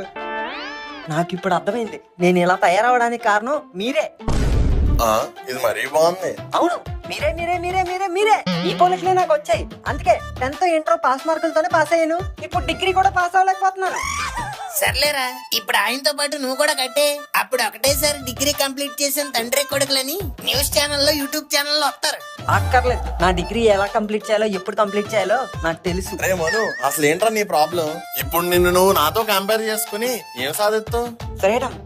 నాకు ఇప్పుడు అర్థమైంది, నేను ఇలా తయారవడానికి కారణం మీరే. ఇది మరీ బాగుంది. అవును, మీరే మీరే మీరే మీరే మీరే. ఈ పోలికలే నాకు వచ్చాయి, అందుకే 10th ఇంటర్ పాస్ మార్కులతోనే పాస్ అయ్యాను. ఇప్పుడు డిగ్రీ కూడా పాస్ అవ్వలేకపోతున్నాను. సర్లేరా, ఇప్పుడు ఆయనతో పాటు నువ్వు కూడా కట్టే. అప్పుడు ఒకటేసారి డిగ్రీ కంప్లీట్ చేసిన తండ్రి కొడుకులని న్యూస్ ఛానల్లో యూట్యూబ్ ఛానల్లో వస్తారు. అక్కర్లేదు, నా డిగ్రీ ఎలా కంప్లీట్ చేయాలో ఎప్పుడు కంప్లీట్ చేయాలో నాకు తెలుసు. అరే మను, అసలు ఏంట్రా నీ ప్రాబ్లం? ఇప్పుడు నిన్ను నువ్వు నాతో కంపేర్ చేసుకుని ఏం సాధిస్తావు? ఫ్రీడమ్.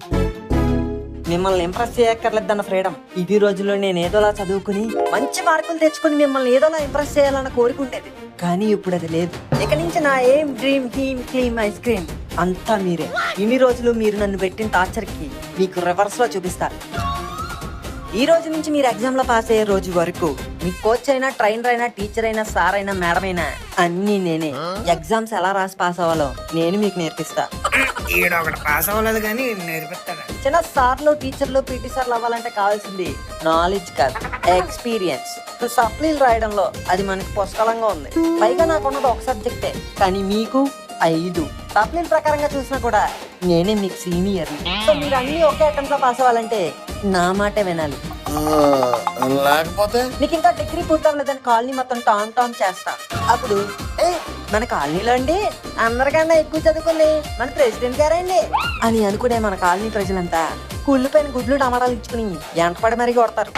మిమ్మల్ని ఇంప్రెస్ చేయక్కర్లేదన్న ఫ్రీడమ్. ఇది రోజుల్లో నేను ఏదోలా చదువుకుని మంచి మార్కులు తెచ్చుకుని మిమ్మల్ని ఏదోలా ఇంప్రెస్ చేయాలన్న కోరుకుంటేది, కానీ ఇప్పుడు అది లేదు. ఇక నుంచి నా ఏం డ్రీమ్ హీమ్ క్లీమ్ ఐస్ క్రీమ్ అంతా మీరే. ఇన్ని రోజులు మీరు నన్ను పెట్టిన టార్చర్ కి మీకు రివర్స్ లో చూపిస్తా. ఈ రోజు నుంచి మీరు ఎగ్జామ్ లో పాస్ అయ్యే రోజు వరకు మీ కోచ్ అయినా, ట్రైనర్ అయినా, టీచర్ అయినా, సార్ అయినా, మేడం అయినా అన్ని నేనే. ఎగ్జామ్స్ ఎలా రాసి పాస్ అవ్వాలో నేను మీకు నేర్పిస్తా. ఈడొకటి పాస్ అవ్వలేదు కానీ నేర్పిస్తాడు. చిన్న సార్లు, టీచర్లు, పీటీ సార్లు అవ్వాలంటే కావాల్సింది నాలెడ్జ్ కాదు, ఎక్స్పీరియన్స్. సప్లీలు రాయడంలో అది మనకి పుష్కలంగా ఉంది. పైగా నాకున్నది ఒక సబ్జెక్టే, కానీ మీకు 5. సప్లీల ప్రకారంగా చూసినా కూడా నేనే మీకు సీనియర్. సో మీరు అన్ని ఒకే అటెంప్ట్ లో పాస్ అవ్వాలంటే నా మాటే వినాలి. లేకపోతే నీకు ఇంకా డిగ్రీ పూర్తవలేదని కాలనీ మొత్తం టామ్ టామ్ చేస్తా. అప్పుడు మన కాలనీలో అండి అందరికన్నా ఎక్కువ చదువుకుంది మన ప్రెసిడెంట్ గారండి అని అనుకునే మన కాలనీ ప్రజలంతా కుళ్ళు పైన గుడ్లు టమాటాలు ఇచ్చుకుని ఎంటపడి మరీ కొడతారు.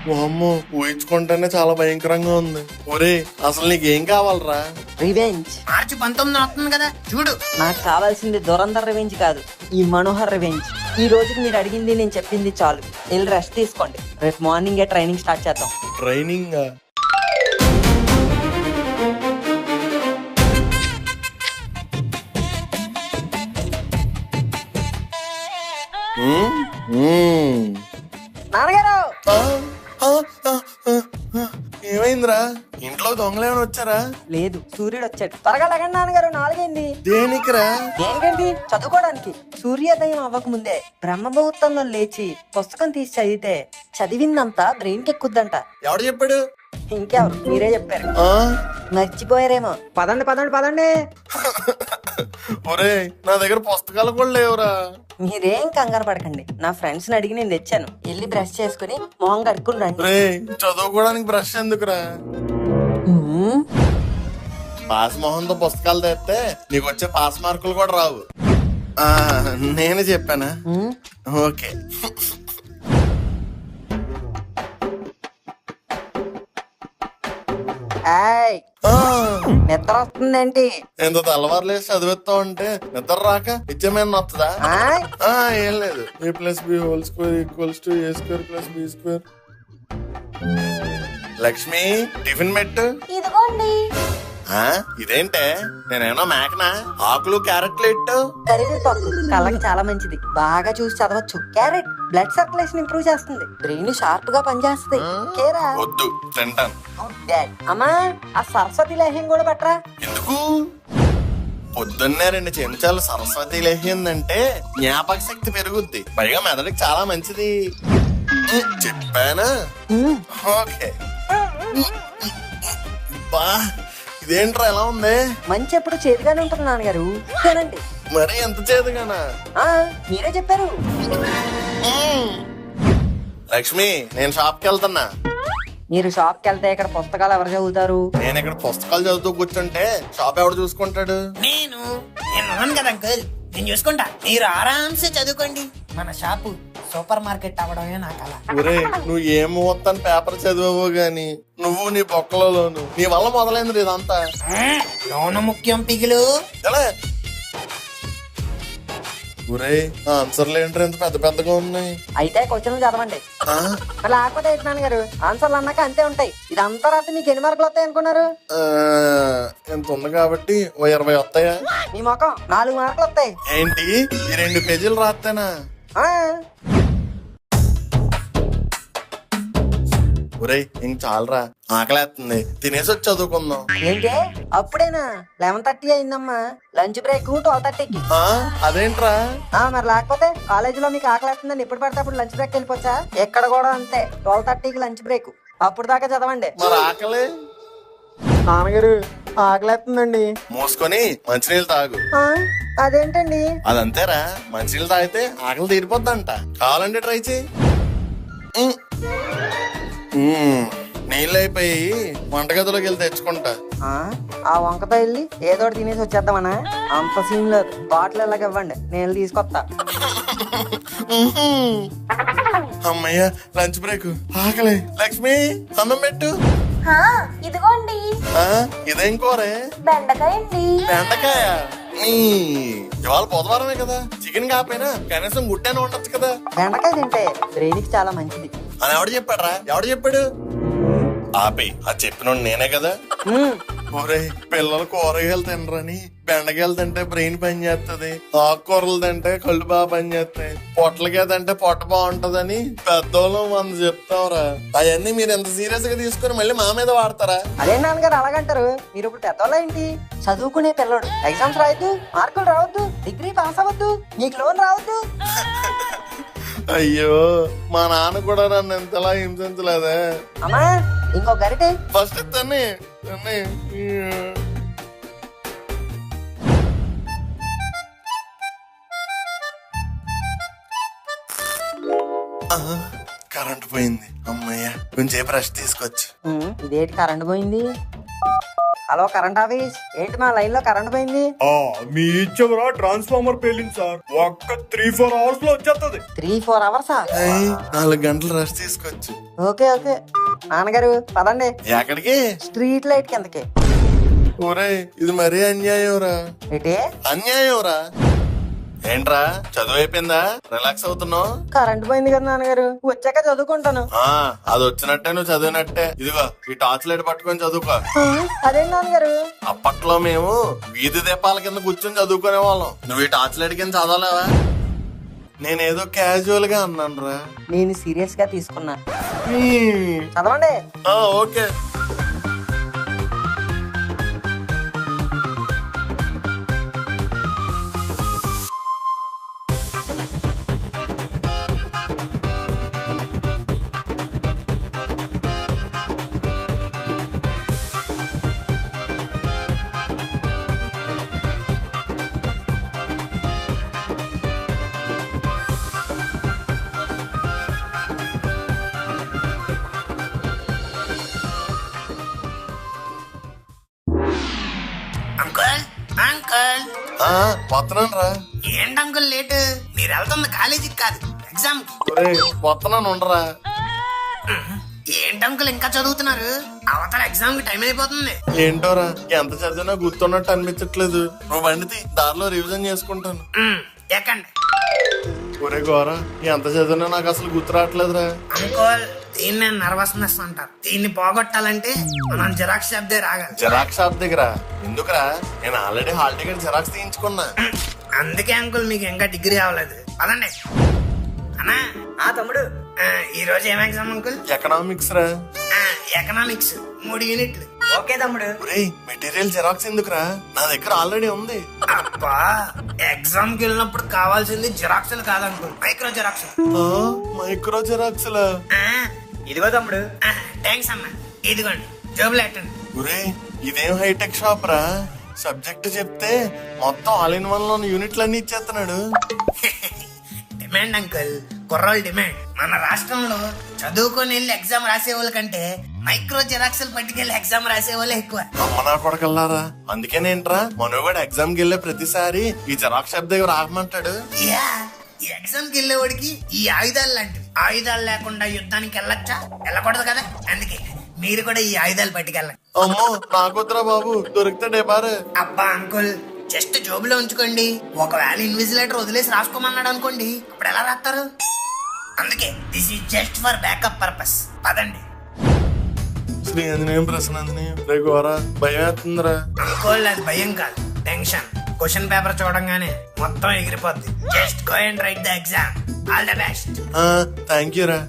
వామ్మో, ఊహించుకుంటేనే చాలా భయంకరంగా ఉంది. ఒరే, అసలు నీకేం కావాలరా? రివెంజ్. మార్చి 19 అవుతుంది కదా, చూడు. నాకు కావాల్సింది దురంధర్ రివెంజ్ కాదు, ఈ మనోహర్ రివెంజ్. ఈ రోజుకి మీరు అడిగింది నేను చెప్పింది చాలు. వెళ్ళి రెస్ట్ తీసుకోండి, రేపు మార్నింగే ట్రైనింగ్ స్టార్ట్ చేద్దాం. ట్రైనింగ్? నాన్నగారు, ఏమైందిరా? ఇంట్లో దొంగలేమని వచ్చారా? లేదు, సూర్యుడు వచ్చాడు. త్వరగా లెగండి నాన్నగారు, 4 దేనికిరా? ఏంటండి? చదువుకోవడానికి. సూర్యోదయం అవ్వక ముందే బ్రహ్మముహూర్తంలో లేచి పుస్తకం తీసి చదివితే చదివిందంతా బ్రెయిన్ కి ఎక్కుద్దంట. ఎవడు చెప్పాడు? ఇంకెవరు, మీరే చెప్పారు. మర్చిపోయారేమో. పదండి పదండి పదండి. ఒరే, నా దగ్గర పుస్తకాలు కూడా లేవురా. మీరేం కంగారు పడకండి, నా ఫ్రెండ్స్ ని అడిగి నేను తెచ్చాను. వెళ్ళి బ్రష్ చేసుకుని మొహం కడుక్కుని రండి. రే, చదువుకోవడానికి బ్రష్ ఎందుకురా? పాస్ మొహంతో పుస్తకాలు తెస్తే నీకు వచ్చే పాస్ మార్కులు కూడా రావు. నేను చెప్పానా? ఓకే. నిద్ర వస్తుందేంటి? ఎంత తెల్లవారులేసి చదివిస్తా ఉంటే నిద్ర రాక ఇచ్చేమేనా వస్తుందా? ఏం లేదు. a+b² = a²+b². లక్ష్మి, టిఫిన్ పెట్టు. ఇదిగోండి. ఇదేంటే, నేనేమో మేకనా? ఆకులు, క్యారెట్లు ఇట్టు. కరివేపాకు కళ్ళకి చాలా మంచిది, బాగా చూసి చదవచ్చు. క్యారెట్ బ్లడ్ సర్క్యులేషన్ ఇంప్రూవ్ చేస్తుంది, బ్రెయిన్ షార్ప్ గా పనిచేస్తుంది. కేరా వద్దు, తింటాను. అమ్మా, ఆ సరస్వతి లేహ్యం కూడా పట్టరా. ఎందుకు? పొద్దున్నే 2 చెంచాలు సరస్వతి లేహిందంటే జ్ఞాపక శక్తి పెరుగుద్ది, పైగా మెదడుకి చాలా మంచిది. చెప్పానా? ఓకే. బా, ఇదేంట్రా ఎలా ఉంది? మంచి ఎప్పుడు చేతిగానే ఉంటుంది నాన్నగారు, తినండి. మరి ఎంత చేదుగానా? మీరే చెప్పారు. లక్ష్మి, నేను షాప్కి వెళ్తున్నా. మీరు షాప్ కి వెళ్తే ఇక్కడ పుస్తకాలు ఎవరు చదువుతారు? నేను ఇక్కడ పుస్తకాలు చదువుతూ కూర్చుంటే షాప్ ఎవరు చూసుకుంటాడు? నేను ఉన్నాను కదా అంకుల్, నేను చూసుకుంటా. మీరు ఆరాంసే చదువుకోండి. మన షాపు సూపర్ మార్కెట్ అవ్వడమే నా కల. ఒరే, నువ్వు ఏం మొత్తం పేపర్ చదివావో గాని నువ్వు నీ బొక్కలలోను నీ వల్ల మొదలైంది ఇదంతా. లోను ముఖ్యం పిగులు. ఒరే, ఆన్సర్లు ఏంటో ఎంత పెద్ద పెద్దగా ఉన్నాయి. అయితే క్వశ్చన్లు చదవండి. లేకపోతే నాన్నగారు ఆన్సర్లు అన్నాక అంతే ఉంటాయి. ఇదంతా రాత్రి మీకు ఎన్ని మార్కులు వస్తాయి అనుకున్నారు? ఎంత ఉంది కాబట్టి 20 వస్తాయా? మీ మొఖం 4 మార్కులు వస్తాయి. ఏంటి, ఈ 2 పేజీలు రాస్తేనా? ఒరే, ఇంక చాలరా, ఆకలేస్తుంది, తినేసి వచ్చి చదువుకుందాం. ఏంటి అప్పుడేనా? 11:30 అయిందమ్మా. లంచ్ బ్రేక్ 12:30కి. అదేంట్రా? మరి లేకపోతే కాలేజీలో మీకు ఆకలేస్తుందని ఎప్పుడు పడితే అప్పుడు లంచ్ బ్రేక్ వెళ్ళిపోవచ్చా? ఎక్కడ కూడా అంతే, 12:30కి లంచ్ బ్రేక్. అప్పుడు దాకా చదవండి. మరి ఆకలి? నాన్నగారు ఆకలేస్తుందండి. మూసుకొని మంచినీళ్ళు తాగు. అదేంటండి? అదంతేరా, మంచినీళ్ళు తాగితే ఆకలి తీరిపోద్దంట. కావాలంటే ట్రై చేయి. నీళ్ళు అయిపోయి వంటగదిలోకి వెళ్ళి తెచ్చుకుంటా. ఆ వంకతో వెళ్ళి ఏదో ఒకటి తినేసి వచ్చేద్దామనా? అంత సీన్ లేదు. బాటిల్ ఎలాగ ఇవ్వండి, నేను తీసుకొస్తా. అమ్మయ్య లంచ్ బ్రేక్. ఆకలి. లక్ష్మి అన్నం పెట్టు. హా, ఇదిగోండి ఇదేం కూరే? బెండకాయ అండి. బెండకాయ? ఇవాళ బుధవారమే కదా, చికెన్ కాకపోయినా కనీసం గుడ్డైనా ఉండొచ్చు కదా. బెండకాయ తింటే బ్రెయిన్ చాలా మంచిది అని ఎవడు చెప్పాడు? ఎవడు చెప్పాడు? ఆపి అది చెప్పినోడు నేనే కదా. ఒరే పిల్లలు కూరగాయలు తినరని బెండకాయలు తింటే బ్రెయిన్ పని చేస్తుంది, ఆకుకూరలు తింటే కళ్ళు బాగా పని చేస్తాయి, పొట్లకాయ తింటే పొట్ట బాగుంటదని పెద్దోళ్ళు మనం చెప్తావురా. అవన్నీ మీరు ఎంత సీరియస్ గా తీసుకుని మళ్ళీ మా మీద వాడతారా? అదే నాన్నగారు అలాగంటారు. మీరు ఇప్పుడు పెద్దోళ్ళ ఏంటి? చదువుకునే పిల్లడు ఎగ్జామ్స్ రాయొద్దు, మార్కులు రావద్దు, డిగ్రీ పాస్ అవ్వద్దు, నీకు లోన్ రావద్దు. అయ్యో మా నాన్న కూడా నన్ను ఎంతలా హింసించలేదే. అమ్మా ఇంకో గరిటే ఫస్ట్ తన్ని కరెంట్ పోయింది. అమ్మయ్య కొంచెం బ్రష్ తీసుకొచ్చు. ఇదేంటి కరెంట్ పోయింది? హలో కరెంట్ ఆఫీస్, ఏంటి మా లైన్ లో కరెంట్ పోయింది? మీ ఇచ్చవరా ట్రాన్స్ఫార్మర్ పేలింది సార్. ఒక్క 3-4 అవర్స్ లో వచ్చేస్తుంది. 3-4 అవర్సా? 4 గంటలు రెస్ట్ తీసుకోవచ్చు. ఓకే ఓకే నాన్నగారు పదండి. ఎక్కడికి? స్ట్రీట్ లైట్ కిందకి. ఊరే ఇది మరీ అన్యాయంరా. ఏంటి అన్యాయంరా? ఏంట్రా చదువు అయిపోయిందా? రిలాక్స్ అవుతున్నావు? కరెంట్ పోయింది కదా నాన్నగారు, వచ్చాక చదువుకుంటాను. అది వచ్చినట్టే నువ్వు చదివినట్టే. ఇదిగో ఈ టార్చ్ లైట్ పట్టుకొని చదువుకో. అదేంటి నాన్నగారు? అప్పట్లో మేము వీధి దీపాల కింద కూర్చొని చదువుకునే వాళ్ళం. నువ్వు ఈ టార్చ్ లైట్ కింద చదవలేవా? నేనేదో క్యాజువల్ గా అన్నాను రా. నేను సీరియస్ గా తీసుకున్నా. చదవండి. ఓకే. అంకుల్ అంకుల్ వస్తున్నాను రా. ఏంటి అంకుల్ లేట్? మీరు వెళ్తుంది కాలేజీకి కాదు, ఎగ్జామ్ కి. వస్తున్నాను ఉండరా. ఏంటి అంకుల్ ఇంకా చదువుతున్నారు? అవతల ఎగ్జామ్ కి టైం అయిపోతుంది. ఏంటోరా ఎంత చదివినా గుర్తున్నట్టు అనిపించట్లేదు. నువ్వు బండితి, దారిలో రివిజన్ చేసుకుంటాను. ఎక్కండి. ఒరే గోరా ఎంత చదివినా నాకు అసలు గుర్తు రావట్లేదురా. అంకుల్ దీన్ని నర్వస్నెస్ అంటారు. దీన్ని పోగొట్టాలంటే మనం జిరాక్స్ షాప్ దగ్గర రాగాలి. జిరాక్స్ షాప్ దగ్గర ఎందుకురా? నేను ఆల్రెడీ హాల్ టికెట్ జిరాక్స్ తీయించుకున్నా. అందుకే అంకుల్ మీకు ఇంకా డిగ్రీ అవ్వలేదు. పదండి. అన్నా తమ్ముడు ఈ రోజు ఏం ఎగ్జామ్ అంకుల్? ఎకనామిక్స్ రా. ఎకనామిక్స్ 3 యూనిట్లు. ఓకే తమ్ముడు. మెటీరియల్ జిరాక్స్ ఎందుకురా? నా దగ్గర ఆల్రెడీ ఉంది. అబ్బా ఎగ్జామ్ కి వెళ్ళినప్పుడు కావాల్సింది జిరాక్స్ కాదు uncle, micro xerox. Micro xerox లా? ఇదిగో తమ్ముడు. థ్యాంక్స్ అమ్మా. ఇదిగోండి జోబులు పెట్టండి. ఒరే ఇదేం హైటెక్ షాప్ రా. సబ్జెక్ట్ చెప్తే మొత్తం ఆల్ ఇన్ వన్ లో యూనిట్లు అన్ని ఇచ్చేస్తున్నాడు. డిమాండ్ అంకుల్, కుర్రోళ్ళ డిమాండ్. మన రాష్ట్రంలో చదువుకొని వెళ్ళి ఎగ్జామ్ రాసే వాళ్ళ కంటే మైక్రో జిరాక్స్ పట్టుకెళ్ళి ఎగ్జామ్ రాసే వాళ్ళే ఎక్కువ. అమ్మ నా కొడకల్లారా, అందుకేనేంట్రా మనోగాడు ఎగ్జామ్ కి వెళ్ళే ప్రతిసారి ఈ జిరాక్స్ షాప్ దగ్గర ఆగమంటాడు. ఈ ఎగ్జామ్ కి వెళ్ళేవాడికి ఈ ఆయుధాలు లాంటివి. ఆయుధాలు లేకుండా యుద్ధానికి వెళ్ళొచ్చా? వెళ్ళకూడదు కదా. అందుకే మీరు కూడా ఈ ఆయుధాలు పట్టుకెళ్ళండి. అమ్మో నాకొద్దురా బాబు, దొరికితే డేబారు. అబ్బా అంకుల్ జస్ట్ జోబులో ఉంచుకోండి. ఒకవేళ ఇన్విజిలేటర్ వదిలేసి రాసుకోమన్నాడు అనుకోండి, అప్పుడు ఎలా రాస్తారు? అందుకే this is just for backup purpose. పదండి. శ్రీ ఆంజనేయం ప్రసన్నాంజనేయం. రే గోరా భయం వేస్తుందిరా. అంకుల్ అది భయం కాదు, టెన్షన్. క్వశ్చన్ పేపర్ చూడంగానే మొత్తం ఎగిరిపోద్ది. Just go and write the exam. All the best. Thank you రా.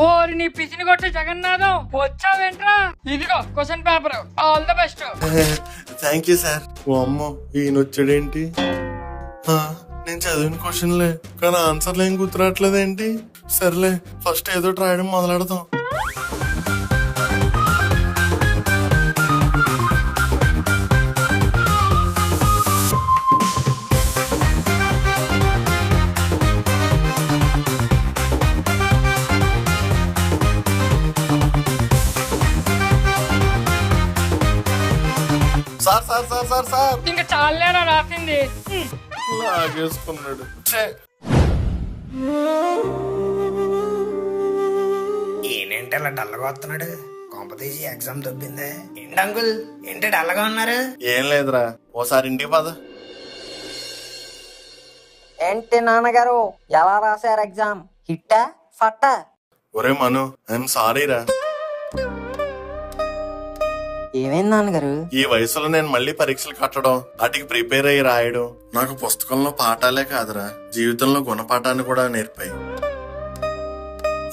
ఓరి నీ పిసిని కొట్టే జగన్నాథం, వచ్చావేంట్రా? ఇదిగో question paper. All the best. Thank you sir. Oh అమ్మో ఈయన వచ్చాడేంటి? నేను చదివిన క్వశ్చన్లే కానీ ఆన్సర్లు ఏం గుర్తురావట్లేదేంటి? సర్లే ఫస్ట్ ఏదో రాయడం మొదలెడదాం. Sir sir sir sir sir ఇంకా చాలేరా రాసింది. లాగేసుకున్నాడు. ఏంటి అలా డల్లగా వస్తున్నాడు? కాంపిటీషన్ ఎగ్జామ్ దొబ్బిందే. ఏంటి అంకుల్, ఏంటి డల్లగా ఉన్నారు? ఏం లేదురా, ఓసారి ఇంటికి పద. ఏంటి నాన్నగారు ఎలా రాశారు ఎగ్జామ్? హిట్టా ఫట్టా? ఒరే మను, ఐఎమ్ సారీ రా. ఏమైంది నాన్నగారు? ఈ వయసులో నేను మళ్ళీ పరీక్షలు కట్టడం, వాటికి ప్రిపేర్ అయ్యి రాయడం నాకు పుస్తకంలో పాఠాలే కాదురా, జీవితంలో గుణపాఠాన్ని కూడా నేర్పాయి.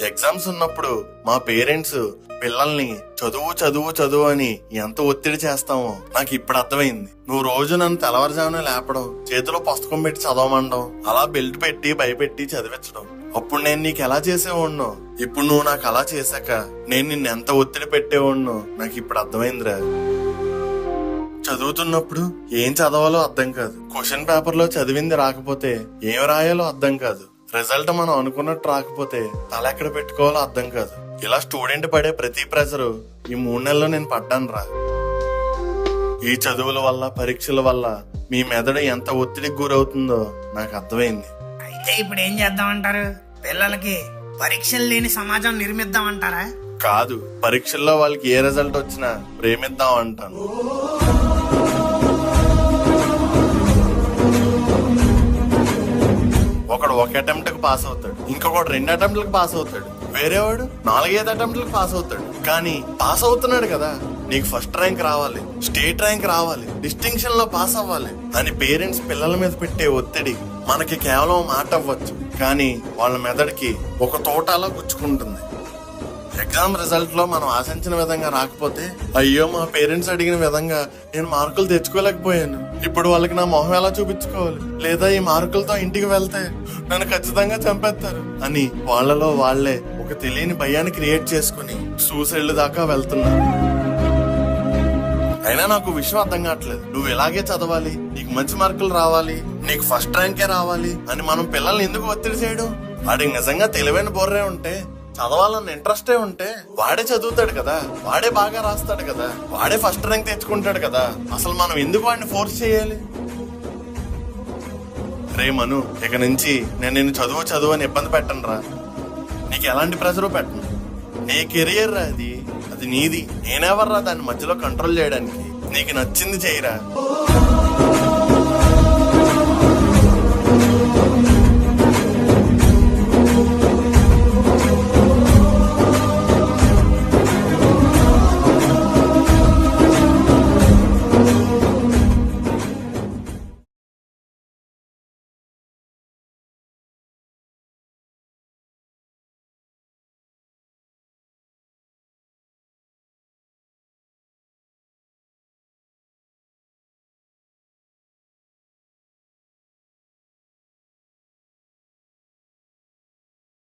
ఎగ్జామ్స్ ఉన్నప్పుడు మా పేరెంట్స్ పిల్లల్ని చదువు చదువు చదువు అని ఎంత ఒత్తిడి చేస్తామో నాకు ఇప్పుడు అర్థమైంది. నువ్వు రోజు నన్ను తెల్లవారుజామున లేపడం, చేతిలో పుస్తకం పెట్టి చదవమండం, అలా బెల్ట్ పెట్టి భయపెట్టి చదివించడం, అప్పుడు నేను నీకు ఎలా చేసేవాడినో, ఇప్పుడు నువ్వు నాకు అలా చేశాక నేను నిన్ను ఎంత ఒత్తిడి పెట్టేవాడినో నాకు ఇప్పుడు అర్థమైందిరా. చదువుతున్నప్పుడు ఏం చదవాలో అర్థం కాదు, క్వశ్చన్ పేపర్ లో చదివింది రాకపోతే ఏం రాయాలో అర్థం కాదు, రిజల్ట్ మనం అనుకున్నట్టు రాకపోతే తల ఎక్కడ పెట్టుకోవాలో అర్థం కాదు. ఇలా స్టూడెంట్ పడే ప్రతి ప్రెషరు ఈ 3 నెలల్లో నేను పడ్డాను రా. ఈ చదువుల వల్ల, పరీక్షల వల్ల మీ మెదడు ఎంత ఒత్తిడికి గురవుతుందో నాకు అర్థమైంది. అయితే ఇప్పుడు ఏం చేద్దామంటారు? పిల్లలకి పరీక్షలు లేని సమాజం నిర్మిద్దామంటారా? కాదు, పరీక్షల్లో వాళ్ళకి ఏ రిజల్ట్ వచ్చినా ప్రేమిద్దాం అంటాను. ఒకడు 1 అటెంప్ట్ కి పాస్ అవుతాడు, ఇంకొకడు 2 అటెంప్ట్లకు పాస్ అవుతాడు, వేరేవాడు 4-5 అటెంప్ట్లకు పాస్ అవుతాడు. కానీ పాస్ అవుతున్నాడు కదా, నీకు ఫస్ట్ ర్యాంక్ రావాలి, స్టేట్ ర్యాంక్ రావాలి, డిస్టింక్షన్ లో పాస్ అవ్వాలి అని పేరెంట్స్ పిల్లల మీద పెట్టే ఒత్తిడి మనకి కేవలం మాట అవ్వచ్చు, కానీ వాళ్ళ మెదడుకి ఒక తోటలా గుచ్చుకుంటుంది. ఎగ్జామ్ రిజల్ట్ లో మనం ఆశించిన విధంగా రాకపోతే, అయ్యో మా పేరెంట్స్ అడిగిన విధంగా నేను మార్కులు తెచ్చుకోలేకపోయాను, ఇప్పుడు వాళ్ళకి నా మొహం ఎలా చూపించుకోవాలి, లేదా ఈ మార్కులతో ఇంటికి వెళ్తే నన్ను ఖచ్చితంగా చంపేస్తారు అని వాళ్ళలో వాళ్లే ఒక తెలియని భయాన్ని క్రియేట్ చేసుకుని సూసైడ్ దాకా వెళ్తున్నారు. అయినా నాకు విషయం అర్థం కావట్లేదు, నువ్వు ఇలాగే చదవాలి, నీకు మంచి మార్కులు రావాలి, నీకు ఫస్ట్ ర్యాంకే రావాలి అని మనం పిల్లల్ని ఎందుకు ఒత్తిడి చేయడం? వాడికి నిజంగా తెలివైన బోర్రే ఉంటే, చదవాలన్న ఇంట్రెస్టే ఉంటే వాడే చదువుతాడు కదా, వాడే బాగా రాస్తాడు కదా, వాడే ఫస్ట్ ర్యాంక్ తెచ్చుకుంటాడు కదా. అసలు మనం ఎందుకు వాడిని ఫోర్స్ చేయాలి? రే మను, ఇక నుంచి నేను నిన్ను చదువు చదువు అని ఇబ్బంది పెట్టను రా, నీకు ఎలాంటి ప్రెషర్ పెట్టను. నీ కెరియర్ రా అది, అది నీది, నేనెవర్రా దాన్ని మధ్యలో కంట్రోల్ చేయడానికి? నీకు నచ్చింది చేయరా.